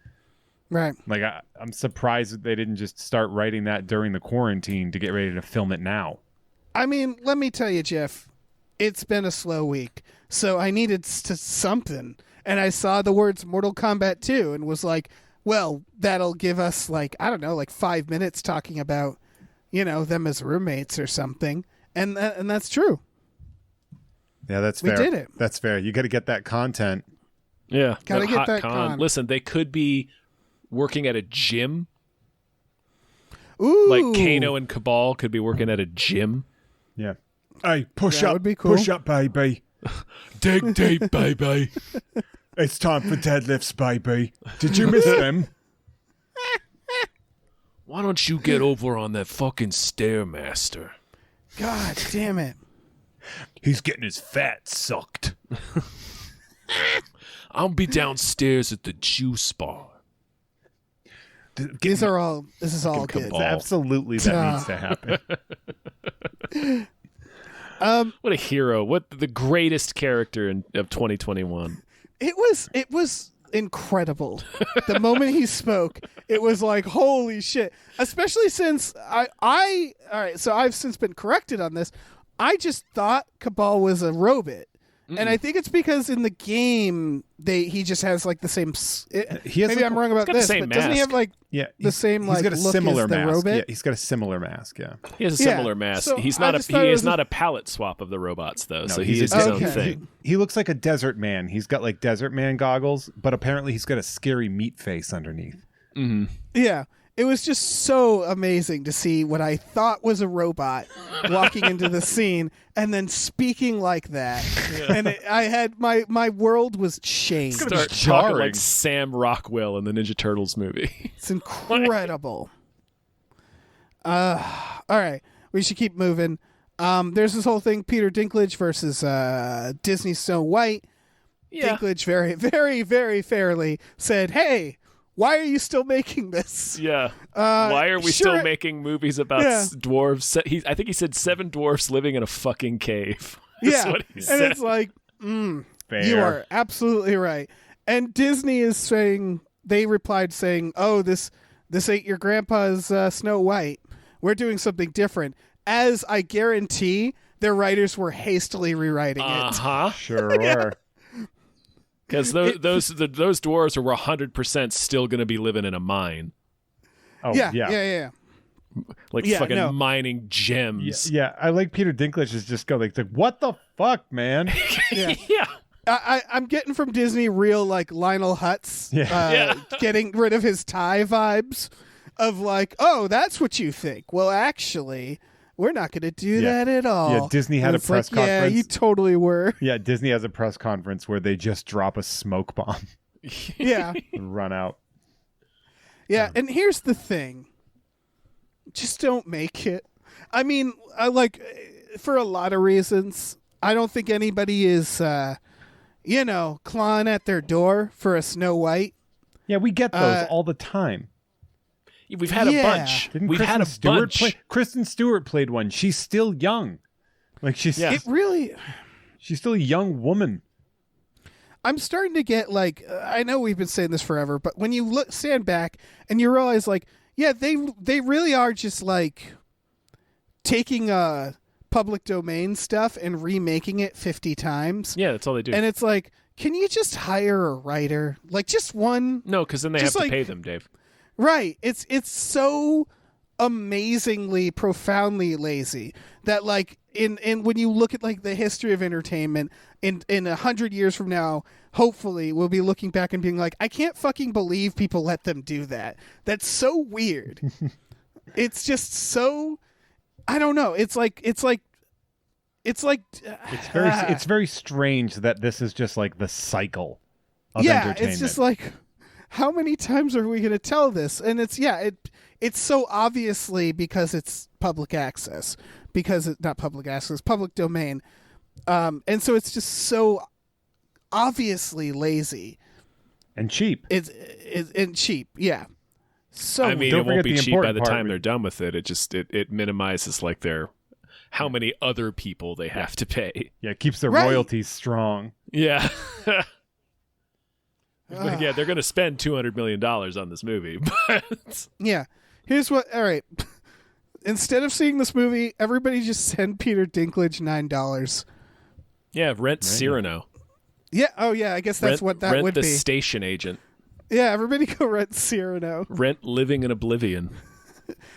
Speaker 4: Right.
Speaker 3: Like I'm surprised that they didn't just start writing that during the quarantine to get ready to film it now.
Speaker 4: I mean, let me tell you, Jeff, it's been a slow week, so I needed something, and I saw the words Mortal Kombat 2 and was like, well, that'll give us like, I don't know, like 5 minutes talking about, them as roommates or something, and that's true.
Speaker 3: Yeah, that's
Speaker 4: We
Speaker 3: fair.
Speaker 4: did it.
Speaker 3: That's fair. You got to get that content.
Speaker 1: Yeah.
Speaker 4: Gotta get
Speaker 1: hot
Speaker 4: that con.
Speaker 1: Listen, they could be working at a gym.
Speaker 4: Ooh.
Speaker 1: Like Kano and Cabal could be working at a gym.
Speaker 3: Yeah. Hey, push
Speaker 4: That
Speaker 3: up.
Speaker 4: would be cool.
Speaker 3: Push up, baby.
Speaker 1: Dig deep, baby.
Speaker 3: It's time for deadlifts, baby. Did you miss them?
Speaker 1: Why don't you get over on that fucking Stairmaster?
Speaker 4: God damn it.
Speaker 3: He's getting his fat sucked.
Speaker 1: I'll be downstairs at the juice bar.
Speaker 4: This is all good.
Speaker 1: Cabal.
Speaker 3: Absolutely, that needs to happen.
Speaker 1: What a hero. What the greatest character of 2021.
Speaker 4: It was incredible. The moment he spoke, it was like, holy shit. Especially since all right, so I've since been corrected on this. I just thought Cabal was a robot. And I think it's because in the game he just has like the same. Maybe I'm wrong about this, but doesn't he have like the same like
Speaker 3: he's got a
Speaker 4: look
Speaker 3: similar
Speaker 4: as the
Speaker 3: mask.
Speaker 4: robot?
Speaker 3: Yeah, he's got a similar mask. Yeah,
Speaker 1: he has a similar mask.
Speaker 4: So
Speaker 1: He is not a palette swap of the robots though. So he is his own thing.
Speaker 3: He looks like a desert man. He's got like desert man goggles, but apparently he's got a scary meat face underneath.
Speaker 1: Mm-hmm.
Speaker 4: Yeah. It was just so amazing to see what I thought was a robot walking into the scene and then speaking like that. Yeah. And I had my world was changed.
Speaker 1: Start talking like Sam Rockwell in the Ninja Turtles movie.
Speaker 4: It's incredible. All right, we should keep moving. There's this whole thing: Peter Dinklage versus Disney Snow White. Yeah. Dinklage very, very, very fairly said, "Hey, why are you still making this?
Speaker 1: Yeah. Why are we still making movies about dwarves? I think he said 7 dwarfs living in a fucking cave. That's what he said.
Speaker 4: And it's like, you are absolutely right. And Disney is saying, they replied saying, oh, this ain't your grandpa's Snow White. We're doing something different. As I guarantee their writers were hastily rewriting it.
Speaker 1: Uh-huh.
Speaker 3: Sure were.
Speaker 1: Because those dwarves were 100% still going to be living in a mine.
Speaker 3: Oh,
Speaker 4: yeah.
Speaker 1: Like fucking mining gems.
Speaker 3: Yeah, I like Peter Dinklage is just go like, what the fuck, man?
Speaker 1: Yeah.
Speaker 4: I'm getting from Disney real like Lionel Hutz getting rid of his tie vibes of like, oh, that's what you think. Well, actually, we're not going to do that at all.
Speaker 3: Yeah, Disney had a press conference.
Speaker 4: Yeah, you totally were.
Speaker 3: Yeah, Disney has a press conference where they just drop a smoke bomb.
Speaker 4: Yeah.
Speaker 3: And run out.
Speaker 4: Yeah, and here's the thing. Just don't make it. I mean, I like, for a lot of reasons, I don't think anybody is, clawing at their door for a Snow White.
Speaker 3: Yeah, we get those all the time.
Speaker 1: We've had a bunch.
Speaker 3: We've had a bunch. Kristen Stewart played one. She's still young. Like she's
Speaker 4: she's
Speaker 3: still a young woman.
Speaker 4: I'm starting to get like, I know we've been saying this forever, but when you stand back and you realize like, yeah, they really are just like taking public domain stuff and remaking it 50 times.
Speaker 1: Yeah, that's all they do.
Speaker 4: And it's like, can you just hire a writer? Like just one?
Speaker 1: No, because then they have to pay them, Dave.
Speaker 4: Right. It's so amazingly, profoundly lazy that like in when you look at like the history of entertainment in 100 years from now, hopefully we'll be looking back and being like, I can't fucking believe people let them do that. That's so weird. It's just so, I don't know. It's
Speaker 3: very strange that this is just like the cycle of entertainment.
Speaker 4: It's just like, how many times are we going to tell this? And it's so obviously because it's public access, because it's not public access, public domain. And so it's just so obviously lazy
Speaker 3: and cheap.
Speaker 4: It's cheap. Yeah. So
Speaker 1: I mean, it won't be cheap by the time they're done with it. It just, it minimizes like how many other people they have to pay.
Speaker 3: Yeah. It keeps their royalties strong.
Speaker 1: Yeah. But yeah, they're going to spend $200 million on this movie. But
Speaker 4: yeah. Here's what. All right. Instead of seeing this movie, everybody just send Peter Dinklage $9.
Speaker 1: Yeah, rent Cyrano.
Speaker 4: Yeah. Oh, yeah. I guess that's what that would be.
Speaker 1: Rent the station agent.
Speaker 4: Yeah, everybody go rent Cyrano.
Speaker 1: Rent Living in Oblivion.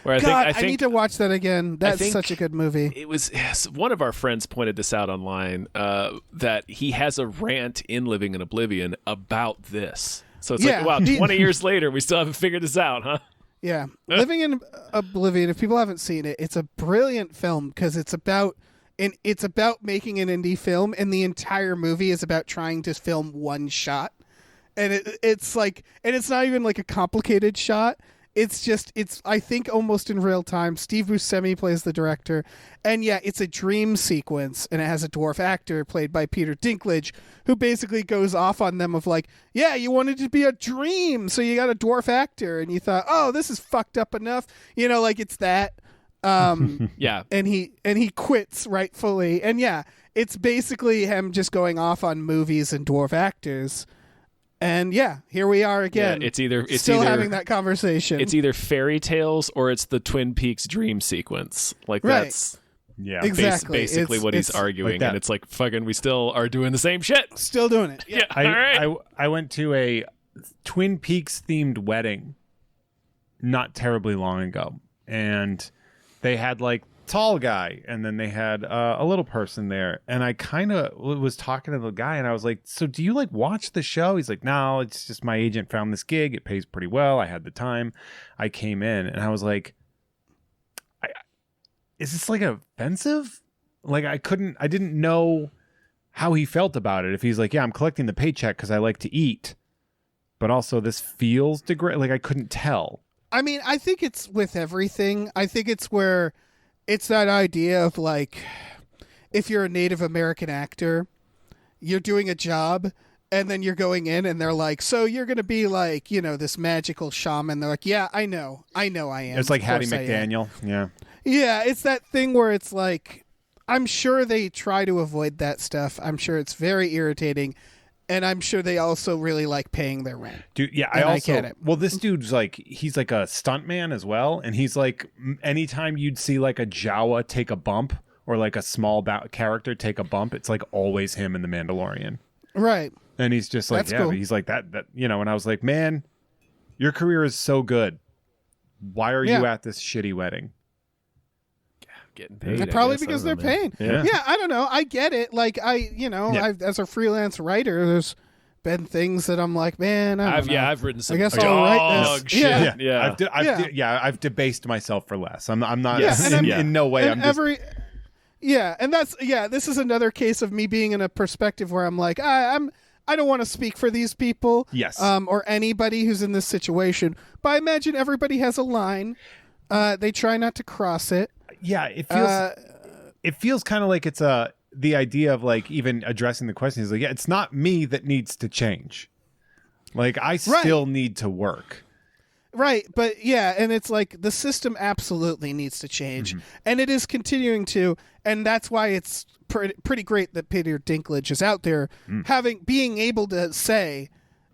Speaker 1: Where
Speaker 4: I need to watch that again. That's such a good movie.
Speaker 1: It was one of our friends pointed this out online that he has a rant in Living in Oblivion about this. So it's like, wow, 20 years later, we still haven't figured this out, huh?
Speaker 4: Yeah. Living in Oblivion, if people haven't seen it, it's a brilliant film because it's about making an indie film, and the entire movie is about trying to film one shot. And it's not even like a complicated shot. It's I think almost in real time. Steve Buscemi plays the director. And yeah, it's a dream sequence, and it has a dwarf actor played by Peter Dinklage who basically goes off on them of like, yeah, you wanted it to be a dream, so you got a dwarf actor, and you thought, oh, this is fucked up enough. Like it's that.
Speaker 1: Yeah.
Speaker 4: And he quits rightfully. And yeah, it's basically him just going off on movies and dwarf actors. And yeah, here we are again.
Speaker 1: Yeah, it's
Speaker 4: still
Speaker 1: either
Speaker 4: having that conversation.
Speaker 1: It's either fairy tales or it's the Twin Peaks dream sequence. Like
Speaker 4: right.
Speaker 1: that's
Speaker 3: Yeah.
Speaker 4: Exactly.
Speaker 1: Basically what he's arguing.
Speaker 3: like that.
Speaker 1: And it's like, fucking, we still are doing the same shit.
Speaker 4: Still doing it.
Speaker 1: Yeah.
Speaker 3: I,
Speaker 1: all right.
Speaker 3: I went to a Twin Peaks themed wedding not terribly long ago, and they had like tall guy, and then they had a little person there, and I kind of was talking to the guy, and I was like, so do you like watch the show? He's like, no, it's just my agent found this gig, it pays pretty well, I had the time, I came in, and I was like, is this like offensive? Like I didn't know how he felt about it. If he's like, yeah, I'm collecting the paycheck because I like to eat, but also this feels degrading. Like I couldn't tell.
Speaker 4: I mean, I think it's with everything. I think it's where it's that idea of like, if you're a Native American actor, you're doing a job and then you're going in and they're like, so you're going to be like, you know, this magical shaman. They're like, yeah, I know I am.
Speaker 3: It's like Hattie McDaniel. Yeah.
Speaker 4: Yeah, it's that thing where it's like, I'm sure they try to avoid that stuff. I'm sure it's very irritating. And I'm sure they also really like paying their rent.
Speaker 3: Dude, yeah,
Speaker 4: I get it.
Speaker 3: Well, this dude's like, he's like a stuntman as well. And he's like, anytime you'd see like a Jawa take a bump or like a small character take a bump, it's like always him in The Mandalorian.
Speaker 4: Right.
Speaker 3: And he's just like,
Speaker 4: That's
Speaker 3: yeah,
Speaker 4: cool.
Speaker 3: but he's like that, you know, and I was like, man, your career is so good. Why are you at this shitty wedding?
Speaker 1: Getting paid.
Speaker 4: Probably
Speaker 1: I guess.
Speaker 4: because
Speaker 1: I
Speaker 4: they're
Speaker 1: don't know, man.
Speaker 4: paying. Yeah, I don't know. I get it. Like as a freelance writer, there's been things that I'm like, man, I don't know.
Speaker 1: I've written some
Speaker 4: I guess I'll write this.
Speaker 1: dog shit.
Speaker 4: Yeah.
Speaker 3: I've debased myself for less. I'm not
Speaker 1: Yes.
Speaker 3: in no way. I'm just
Speaker 4: and this is another case of me being in a perspective where I'm like, I don't want to speak for these people.
Speaker 3: Yes.
Speaker 4: Or anybody who's in this situation. But I imagine everybody has a line. They try not to cross it.
Speaker 3: Yeah, it feels kind of like it's the idea of like even addressing the question is like, yeah, it's not me that needs to change. Like I still need to work.
Speaker 4: Right, but yeah, and it's like the system absolutely needs to change, and it is continuing to, and that's why it's pretty great that Peter Dinklage is out there being able to say,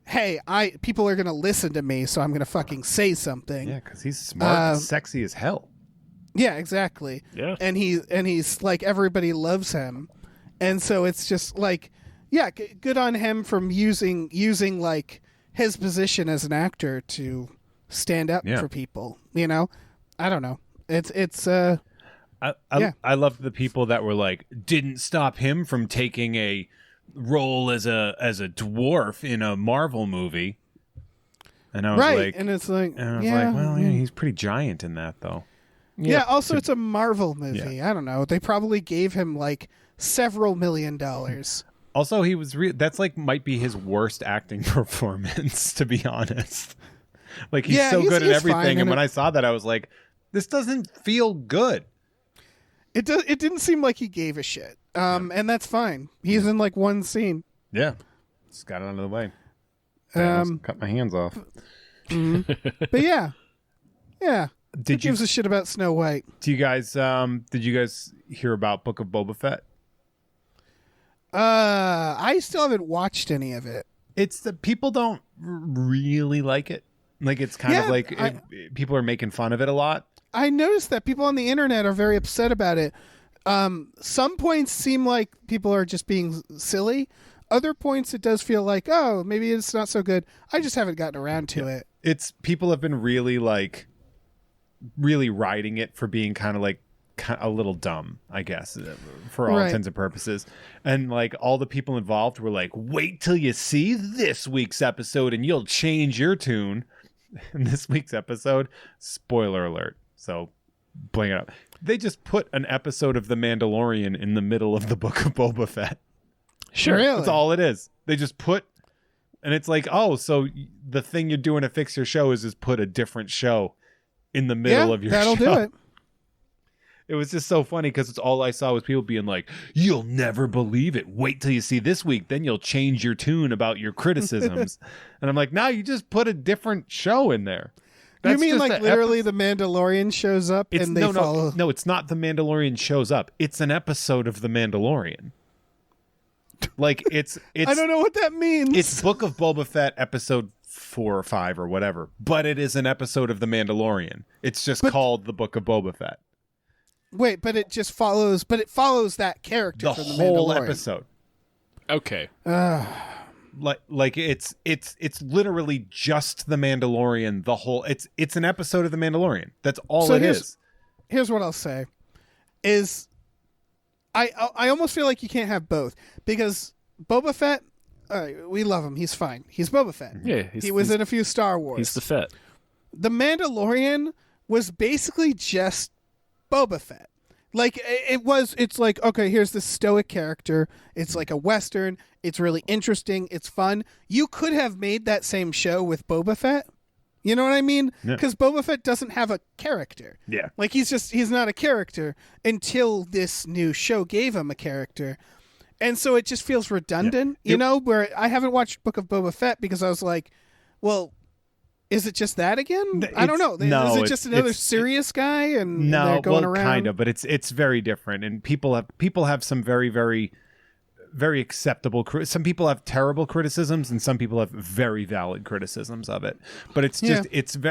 Speaker 4: hey, people are going to listen to me, so I'm going to fucking say something.
Speaker 3: Yeah, because he's smart and sexy as hell.
Speaker 4: Yeah, exactly.
Speaker 1: Yeah.
Speaker 4: And he's like, everybody loves him. And so it's just like, yeah, good on him from using like his position as an actor to stand up for people, you know? I don't know.
Speaker 3: I love the people that were like, didn't stop him from taking a role as a dwarf in a Marvel movie. And I was like,
Speaker 4: and it's like,
Speaker 3: well, yeah, he's pretty giant in that though.
Speaker 4: Yeah. Also, it's a Marvel movie. I don't know. They probably gave him like several $1 million.
Speaker 3: Also, he was that's like might be his worst acting performance, to be honest. Like he's so good at everything, and when I saw that, I was like, this doesn't feel good.
Speaker 4: It didn't seem like he gave a shit. And that's fine. He's in like one scene.
Speaker 3: Yeah, just got it out of the way. Cut my hands off.
Speaker 4: But yeah. Who gives a shit about Snow White?
Speaker 3: Did you guys hear about Book of Boba Fett?
Speaker 4: I still haven't watched any of it.
Speaker 3: It's the people don't really like it. Like it's kind of like people are making fun of it a lot.
Speaker 4: I noticed that people on the internet are very upset about it. Some points seem like people are just being silly. Other points it does feel like, oh, maybe it's not so good. I just haven't gotten around to it.
Speaker 3: It's people have been really riding it for being kind of a little dumb, I guess, for all intents and purposes. And like all the people involved were like, wait till you see this week's episode and you'll change your tune. In this week's episode, spoiler alert. So bring it up. They just put an episode of The Mandalorian in the middle of the Book of Boba Fett.
Speaker 4: Sure. Really?
Speaker 3: That's all it is. They just put, and it's like, oh, so the thing you're doing to fix your show is put a different show in the middle of your show.
Speaker 4: That'll do it.
Speaker 3: It was just so funny because it's all I saw was people being like, you'll never believe it. Wait till you see this week. Then you'll change your tune about your criticisms. And I'm like, no, you just put a different show in there.
Speaker 4: You mean like literally The Mandalorian shows up and they follow?
Speaker 3: No, it's not The Mandalorian shows up. It's an episode of The Mandalorian. Like it's
Speaker 4: I don't know what that means.
Speaker 3: It's Book of Boba Fett episode 4 or 5 or whatever. But it is an episode of The Mandalorian. It's just called The Book of Boba Fett.
Speaker 4: Wait, but it just follows. But it follows that character
Speaker 3: The
Speaker 4: from the
Speaker 3: whole
Speaker 4: Mandalorian.
Speaker 3: episode.
Speaker 1: Okay.
Speaker 3: Like it's literally just the Mandalorian. The whole it's an episode of the Mandalorian. That's all it is.
Speaker 4: Here's what I'll say: is I almost feel like you can't have both because Boba Fett. We love him. He's fine. He's Boba Fett.
Speaker 1: Yeah,
Speaker 4: he was in a few Star Wars.
Speaker 1: He's the Fett.
Speaker 4: The Mandalorian was basically just Boba Fett. Like it's like, okay, here's this stoic character. It's like a Western. It's really interesting. It's fun. You could have made that same show with Boba Fett. You know what I mean? Because Boba Fett doesn't have a character.
Speaker 3: Yeah.
Speaker 4: Like he's not a character until this new show gave him a character. And so it just feels redundant, you know, where I haven't watched Book of Boba Fett because I was like, well, is it just that again? I don't know. Is it just another serious guy and they're going around?
Speaker 3: Kind of, but it's very different. And people have some very, very, very acceptable. Some people have terrible criticisms, and some people have very valid criticisms of it. But it's just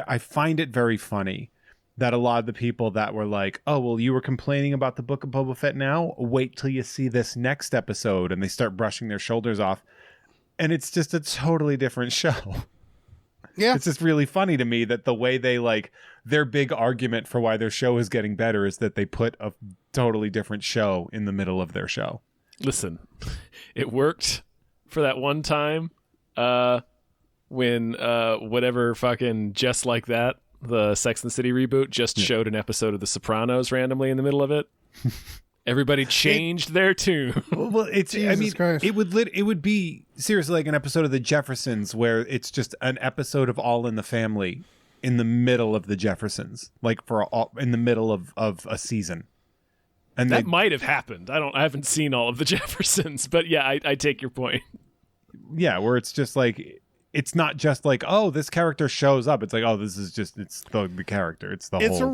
Speaker 3: I find it very funny that a lot of the people that were like, oh, well, you were complaining about the Book of Boba Fett now? Wait till you see this next episode, and they start brushing their shoulders off. And it's just a totally different show.
Speaker 4: Yeah.
Speaker 3: It's just really funny to me that the way they their big argument for why their show is getting better is that they put a totally different show in the middle of their show.
Speaker 1: Listen, it worked for that one time when whatever fucking Just Like That, the Sex and the City reboot, just showed an episode of The Sopranos randomly in the middle of it. Everybody changed their tune.
Speaker 3: Well,
Speaker 4: Christ.
Speaker 3: it would be seriously like an episode of The Jeffersons where it's just an episode of All in the Family in the middle of The Jeffersons, like in the middle of a season. And
Speaker 1: that might have happened. I haven't seen all of The Jeffersons, but yeah, I take your point.
Speaker 3: Yeah, where it's just like, it's not just like, oh, this character shows up. It's like, oh, this is just, it's the character. It's a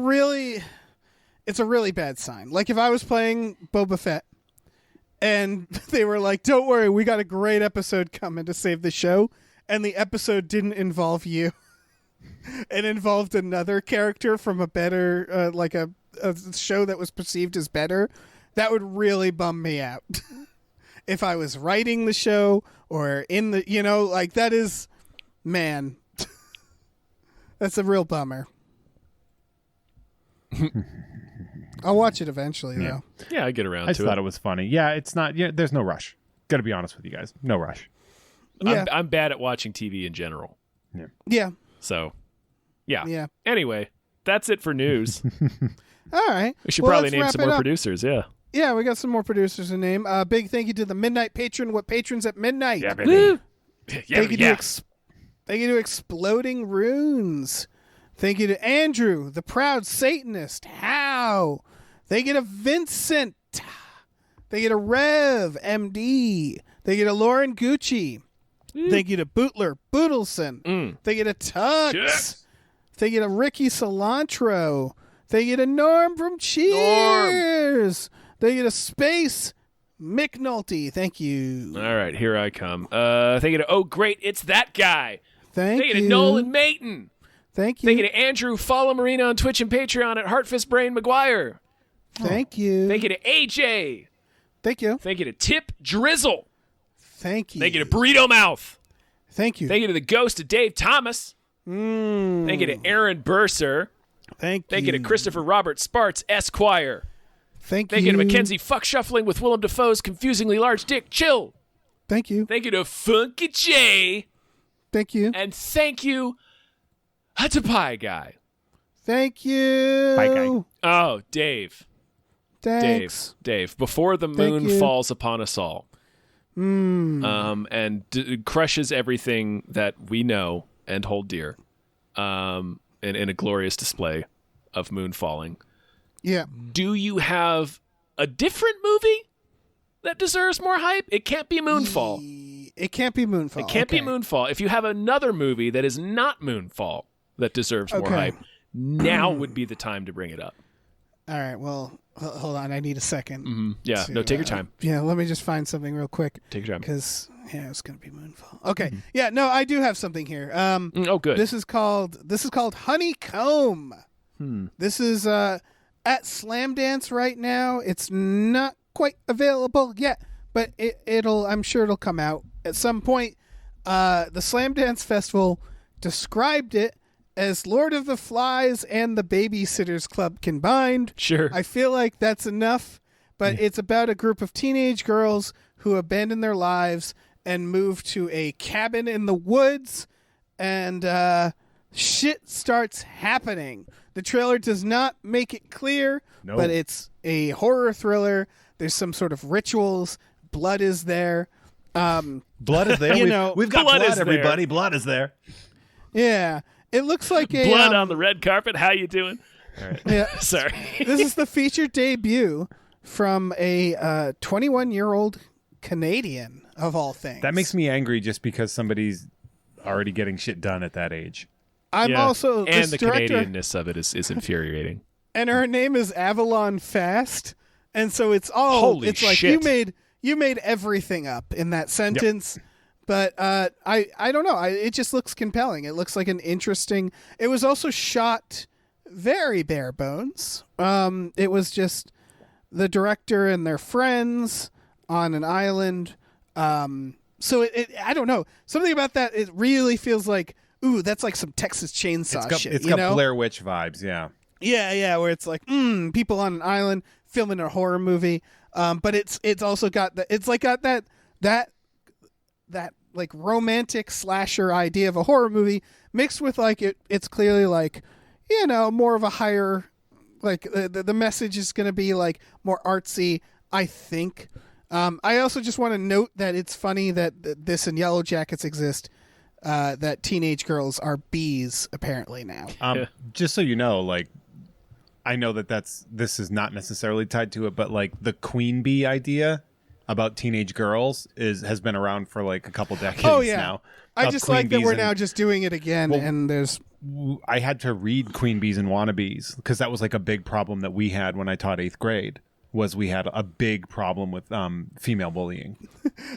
Speaker 3: really bad sign. Like if I was playing Boba Fett and they were like, don't worry, we got a great episode coming to save the show, and the episode didn't involve you. It involved another character from a better, like a show that was perceived as better. That would really bum me out. If I was writing the show or in the, like that is, man, that's a real bummer. I'll watch it eventually, though.
Speaker 1: Yeah, I get around to it.
Speaker 3: I just thought it was funny. Yeah, it's not. Yeah, there's no rush. Got to be honest with you guys. No rush.
Speaker 4: Yeah.
Speaker 1: I'm bad at watching TV in general.
Speaker 4: Yeah.
Speaker 1: So, yeah.
Speaker 4: Yeah.
Speaker 1: Anyway, that's it for news.
Speaker 4: All right.
Speaker 1: We should probably name some more producers. Yeah.
Speaker 4: Yeah, we got some more producers to name. Big thank you to the Midnight Patron. What patrons at midnight?
Speaker 1: Yeah, baby.
Speaker 4: Thank you to Exploding Runes. Thank you to Andrew, the Proud Satanist. How? Thank you to Vincent. Thank you to Rev, MD. Thank you to Lauren Gucci. Thank you to Bootler Boodleson. Thank you to Tux.
Speaker 1: Yes.
Speaker 4: Thank you to Ricky Cilantro. Thank you to Norm from Cheers. Thank you to Space McNulty. Thank you.
Speaker 1: All right, here I come. Thank you to Oh Great, It's That Guy.
Speaker 4: Thank
Speaker 1: you to Nolan Mayton.
Speaker 4: Thank you.
Speaker 1: Thank you to Andrew. Follow Marina on Twitch and Patreon at Heartfistbrain McGuire.
Speaker 4: Thank you.
Speaker 1: Thank you to AJ.
Speaker 4: Thank you.
Speaker 1: Thank you to Tip Drizzle.
Speaker 4: Thank you.
Speaker 1: Thank you to Burrito Mouth.
Speaker 4: Thank you.
Speaker 1: Thank you to the Ghost of Dave Thomas. Thank you to Aaron Burser.
Speaker 4: Thank you.
Speaker 1: Thank you to Christopher Robert Sparts, Esquire.
Speaker 4: Thank
Speaker 1: you to Mackenzie Fuck Shuffling with Willem Dafoe's confusingly large dick. Chill.
Speaker 4: Thank you.
Speaker 1: Thank you to Funky J.
Speaker 4: Thank you.
Speaker 1: And thank you to Pie Guy.
Speaker 4: Thank you.
Speaker 3: Pie Guy.
Speaker 1: Oh, Dave.
Speaker 4: Thanks.
Speaker 1: Dave. Before the moon falls upon us all. And crushes everything that we know and hold dear. In a glorious display of moon falling.
Speaker 4: Yeah.
Speaker 1: Do you have a different movie that deserves more hype? It can't be Moonfall.
Speaker 4: It can't be Moonfall.
Speaker 1: It can't be Moonfall. If you have another movie that is not Moonfall that deserves more hype, now would be the time to bring it up.
Speaker 4: All right. Well, hold on. I need a second.
Speaker 1: Yeah. No, take your time.
Speaker 4: Yeah. Let me just find something real quick.
Speaker 1: Take your time.
Speaker 4: Because it's gonna be Moonfall. Okay. Yeah. No, I do have something here.
Speaker 1: Oh, good.
Speaker 4: This is called Honeycomb. This is at Slam Dance right now. It's not quite available yet, but I'm sure it'll come out at some point. The Slam Dance Festival described it as Lord of the Flies and the Babysitters Club combined.
Speaker 1: Sure.
Speaker 4: I feel like that's enough, but it's about a group of teenage girls who abandon their lives and move to a cabin in the woods, and shit starts happening. The trailer does not make it clear, but it's a horror thriller. There's some sort of rituals. Blood is there.
Speaker 5: Blood is there. We've got blood everybody. Blood is there.
Speaker 4: Yeah. It looks like a
Speaker 1: blood on the red carpet. How you doing? All right.
Speaker 4: Yeah.
Speaker 1: Sorry.
Speaker 4: This is the feature debut from a 21-year-old Canadian, of all things.
Speaker 3: That makes me angry just because somebody's already getting shit done at that age.
Speaker 4: I'm also
Speaker 1: and
Speaker 4: this
Speaker 1: the
Speaker 4: director,
Speaker 1: Canadianness of it is infuriating.
Speaker 4: And her name is Avalon Fast, and so it's all
Speaker 1: Holy
Speaker 4: it's like
Speaker 1: shit.
Speaker 4: you made everything up in that sentence. Yep. But I don't know. It just looks compelling. It looks like an interesting. It was also shot very bare bones. It was just the director and their friends on an island. So I don't know. Something about that. It really feels like, ooh, that's like some Texas Chainsaw shit.
Speaker 3: It's got Blair Witch vibes. Yeah.
Speaker 4: Yeah. Where it's like, people on an island filming a horror movie. But it's also got that like romantic slasher idea of a horror movie mixed with like it's clearly like, more of a higher, like the message is going to be like more artsy, I think. I also just want to note that it's funny that this and Yellow Jackets exist, that teenage girls are bees apparently now.
Speaker 3: Just so you know, like, I know this is not necessarily tied to it, but like the queen bee idea about teenage girls has been around for like a couple decades now.
Speaker 4: I just like that we're now just doing it again, and there's...
Speaker 3: I had to read Queen Bees and Wannabes because that was like a big problem that we had when I taught 8th grade. Was we had a big problem with female bullying.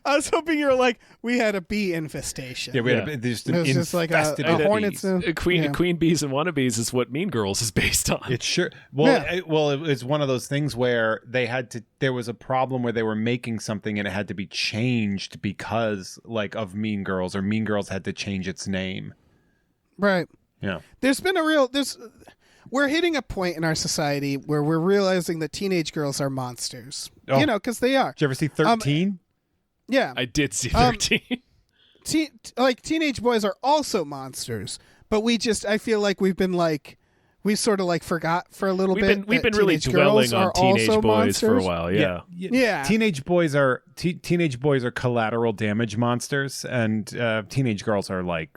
Speaker 4: I was hoping you were like, we had a bee infestation.
Speaker 3: Yeah, we had
Speaker 4: just like a hornet's.
Speaker 1: Queen Bees and Wannabes is what Mean Girls is based on.
Speaker 3: It's sure. Well, it's one of those things where there was a problem where they were making something and it had to be changed because like of Mean Girls, or Mean Girls had to change its name.
Speaker 4: Right.
Speaker 3: Yeah.
Speaker 4: There's been we're hitting a point in our society where we're realizing that teenage girls are monsters.
Speaker 3: Oh.
Speaker 4: Because they are.
Speaker 3: Did you ever see 13?
Speaker 4: Yeah.
Speaker 1: I did see 13.
Speaker 4: Teenage boys are also monsters, but I feel like we sort of like forgot for a little bit.
Speaker 1: We've been really dwelling on teenage boys monsters for a while.
Speaker 4: Yeah.
Speaker 3: Teenage boys are collateral damage monsters, and teenage girls are like,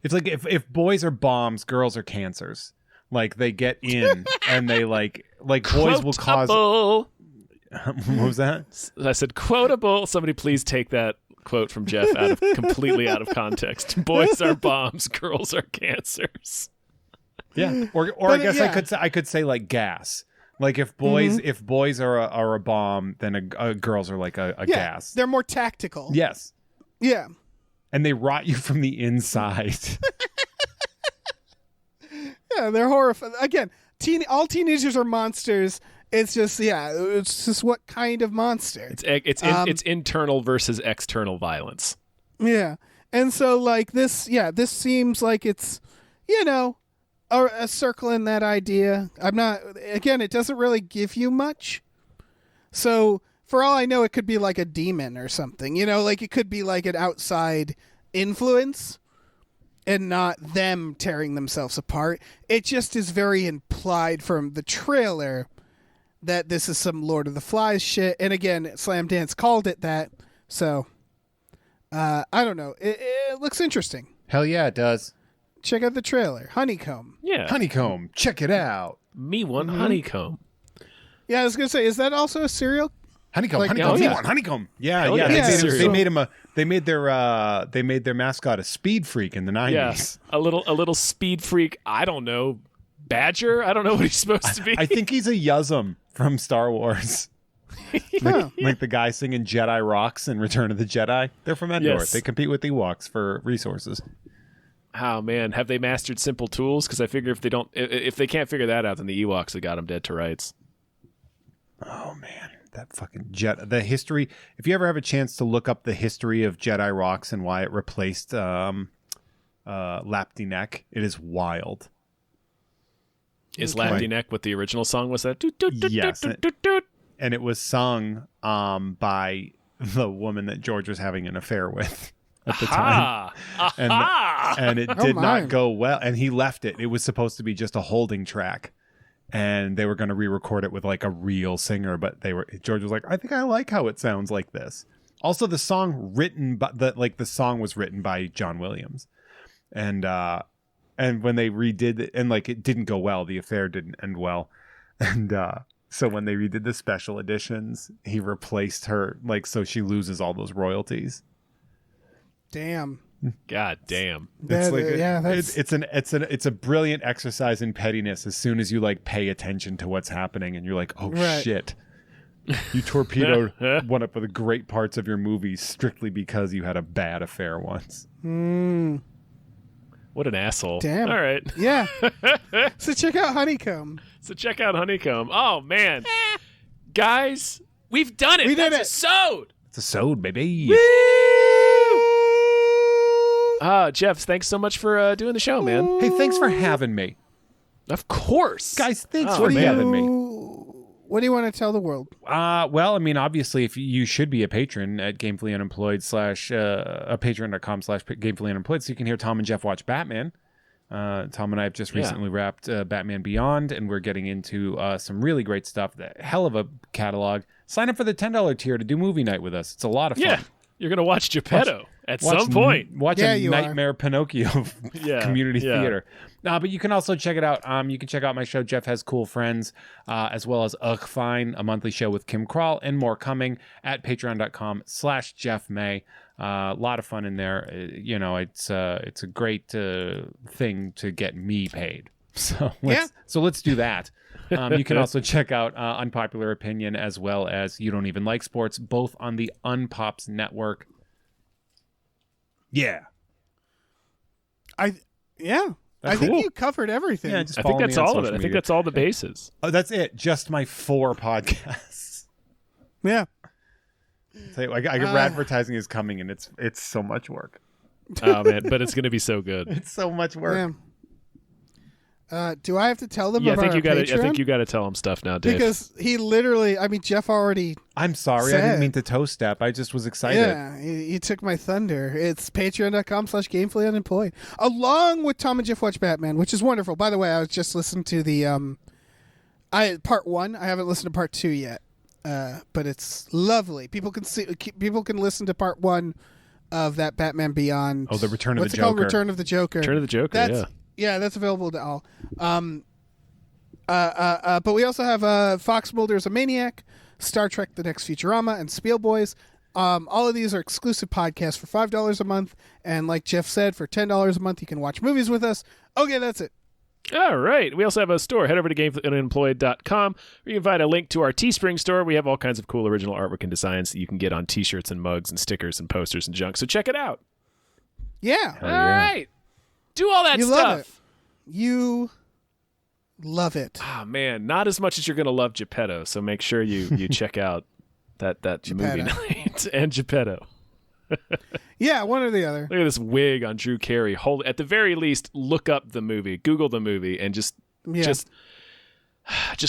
Speaker 3: it's like if boys are bombs, girls are cancers. Like they get in and they like boys will cause. What was that?
Speaker 1: I said quotable. Somebody please take that quote from Jeff completely out of context. Boys are bombs, girls are cancers.
Speaker 3: Yeah, or I guess I could say like gas. Like if boys are a bomb, then girls are like a gas.
Speaker 4: They're more tactical.
Speaker 3: Yes.
Speaker 4: Yeah.
Speaker 3: And they rot you from the inside.
Speaker 4: Yeah, they're horrifying. Again, all teenagers are monsters. It's just what kind of monster?
Speaker 1: It's internal versus external violence.
Speaker 4: Yeah, and so like this seems like it's a circle in that idea. It doesn't really give you much. So for all I know, it could be like a demon or something. Like it could be like an outside influence. And not them tearing themselves apart. It just is very implied from the trailer that this is some Lord of the Flies shit. And again, Slam Dance called it that. So, I don't know. It looks interesting.
Speaker 3: Hell yeah, it does.
Speaker 4: Check out the trailer. Honeycomb.
Speaker 1: Yeah.
Speaker 3: Honeycomb. Check it out.
Speaker 1: Me one honeycomb.
Speaker 4: Yeah, I was going to say, is that also a cereal?
Speaker 3: Honeycomb. Honeycomb. Yeah. They made their mascot a speed freak in the 90s.
Speaker 1: Yeah, a little speed freak. I don't know, badger. I don't know what he's supposed to be.
Speaker 3: I think he's a Yuzum from Star Wars. like the guy singing Jedi Rocks in Return of the Jedi. They're from Endor.
Speaker 1: Yes.
Speaker 3: They compete with Ewoks for resources.
Speaker 1: Oh man, have they mastered simple tools? Because I figure if they can't figure that out, then the Ewoks have got them dead to rights.
Speaker 3: Oh man, that fucking the history. If you ever have a chance to look up the history of Jedi rocks and why it replaced Lapti Nek, it is wild.
Speaker 1: Is Lapti Nek what the original song was? That
Speaker 3: yes, and it was sung by the woman that George was having an affair with at the time. And it did not go well, and he left it. It was supposed to be just a holding track, and they were going to re-record it with like a real singer, but George was like, I think I like how it sounds like this. Also, the song the song was written by John Williams, and when they redid it, and like it didn't go well, the affair didn't end well, and so when they redid the special editions, he replaced her, like, so she loses all those royalties.
Speaker 4: Damn.
Speaker 1: God damn.
Speaker 3: It's a brilliant exercise in pettiness as soon as you like pay attention to what's happening and you're like, oh shit. You torpedoed one of the great parts of your movie strictly because you had a bad affair once.
Speaker 1: What an asshole.
Speaker 4: Damn.
Speaker 1: All right.
Speaker 4: Yeah. So check out Honeycomb.
Speaker 1: Oh, man. Guys, we've done it.
Speaker 4: We did
Speaker 1: That's
Speaker 4: it.
Speaker 3: It's a sode, baby.
Speaker 1: Woo! Jeff, thanks so much for doing the show, man.
Speaker 3: Hey, thanks for having me.
Speaker 1: Of course.
Speaker 3: Guys, thanks for having me.
Speaker 4: What do you want to tell the world?
Speaker 3: Well, I mean, obviously, if you should be a patron at Gamefully Unemployed / patreon.com/Gamefully Unemployed, so you can hear Tom and Jeff watch Batman. Tom and I have just recently wrapped Batman Beyond, and we're getting into some really great stuff. The hell of a catalog. Sign up for the $10 tier to do movie night with us. It's a lot of fun.
Speaker 1: Yeah, you're going to watch Geppetto at some point.
Speaker 3: Watch a Nightmare Pinocchio community theater. But you can also check it out. You can check out my show, Jeff Has Cool Friends, as well as Ugh Fine, a monthly show with Kim Krall, and more coming at patreon.com/JeffMay. A lot of fun in there. It's a great thing to get me paid. So let's do that. You can also check out Unpopular Opinion as well as You Don't Even Like Sports, both on the Unpops Network. Yeah.
Speaker 4: I think you covered everything.
Speaker 3: Yeah,
Speaker 1: I think that's all of it. I think that's all the bases.
Speaker 3: Oh, that's it. Just my 4 podcasts.
Speaker 4: Yeah.
Speaker 3: Advertising is coming, and it's so much work.
Speaker 1: Oh man, but it's going to be so good.
Speaker 3: It's so much work.
Speaker 4: Yeah. Do I have to tell them about
Speaker 1: I think
Speaker 4: Patreon?
Speaker 1: you got to tell them stuff now, Dave.
Speaker 4: Because he literally, Jeff already.
Speaker 3: I'm sorry, I didn't mean to toe step. I just was excited.
Speaker 4: Yeah, you took my thunder. It's patreon.com/Gamefully Unemployed, along with Tom and Jeff Watch Batman, which is wonderful. By the way, I was just listening to the part 1. I haven't listened to part 2 yet, but it's lovely. People can listen to part 1 of that Batman Beyond.
Speaker 3: Oh, the Return of the Joker.
Speaker 4: What's it called? Return of the Joker.
Speaker 1: Return of the Joker.
Speaker 4: Yeah, that's available to all. But we also have Fox Mulder is a Maniac, Star Trek The Next Futurama, and Spiel Boys. All of these are exclusive podcasts for $5 a month. And like Jeff said, for $10 a month, you can watch movies with us. Okay, that's it.
Speaker 1: All right. We also have a store. Head over to GameFullyUnemployed.com where you can find a link to our Teespring store. We have all kinds of cool original artwork and designs that you can get on T-shirts and mugs and stickers and posters and junk. So check it out.
Speaker 4: Yeah.
Speaker 1: All right. Do all that stuff.
Speaker 4: Love it. You love it.
Speaker 1: Oh, man. Not as much as you're going to love Geppetto, so make sure you check out that movie night and Geppetto.
Speaker 4: Yeah, one or the other.
Speaker 1: Look at this wig on Drew Carey. At the very least, look up the movie, Google the movie, and just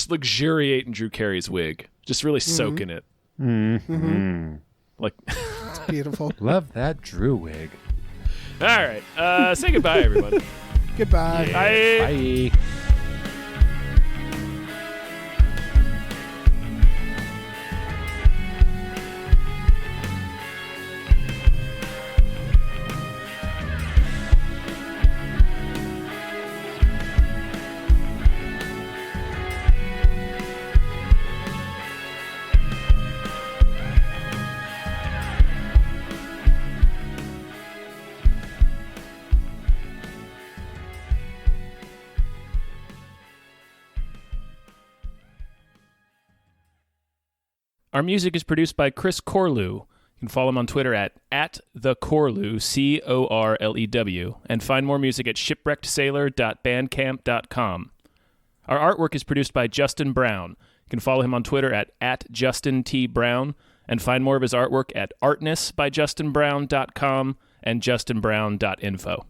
Speaker 1: luxuriate in Drew Carey's wig. Just really soak in it.
Speaker 3: Mm-hmm.
Speaker 1: Like
Speaker 4: It's beautiful.
Speaker 3: Love that Drew wig.
Speaker 1: All right. Say goodbye, everyone.
Speaker 4: Goodbye.
Speaker 1: Yeah.
Speaker 3: Bye.
Speaker 1: Our music is produced by Chris Corlew. You can follow him on Twitter at @thecorlew, CORLEW, and find more music at shipwreckedsailor.bandcamp.com. Our artwork is produced by Justin Brown. You can follow him on Twitter at @JustinTBrown, and find more of his artwork at artnessbyjustinbrown.com and justinbrown.info.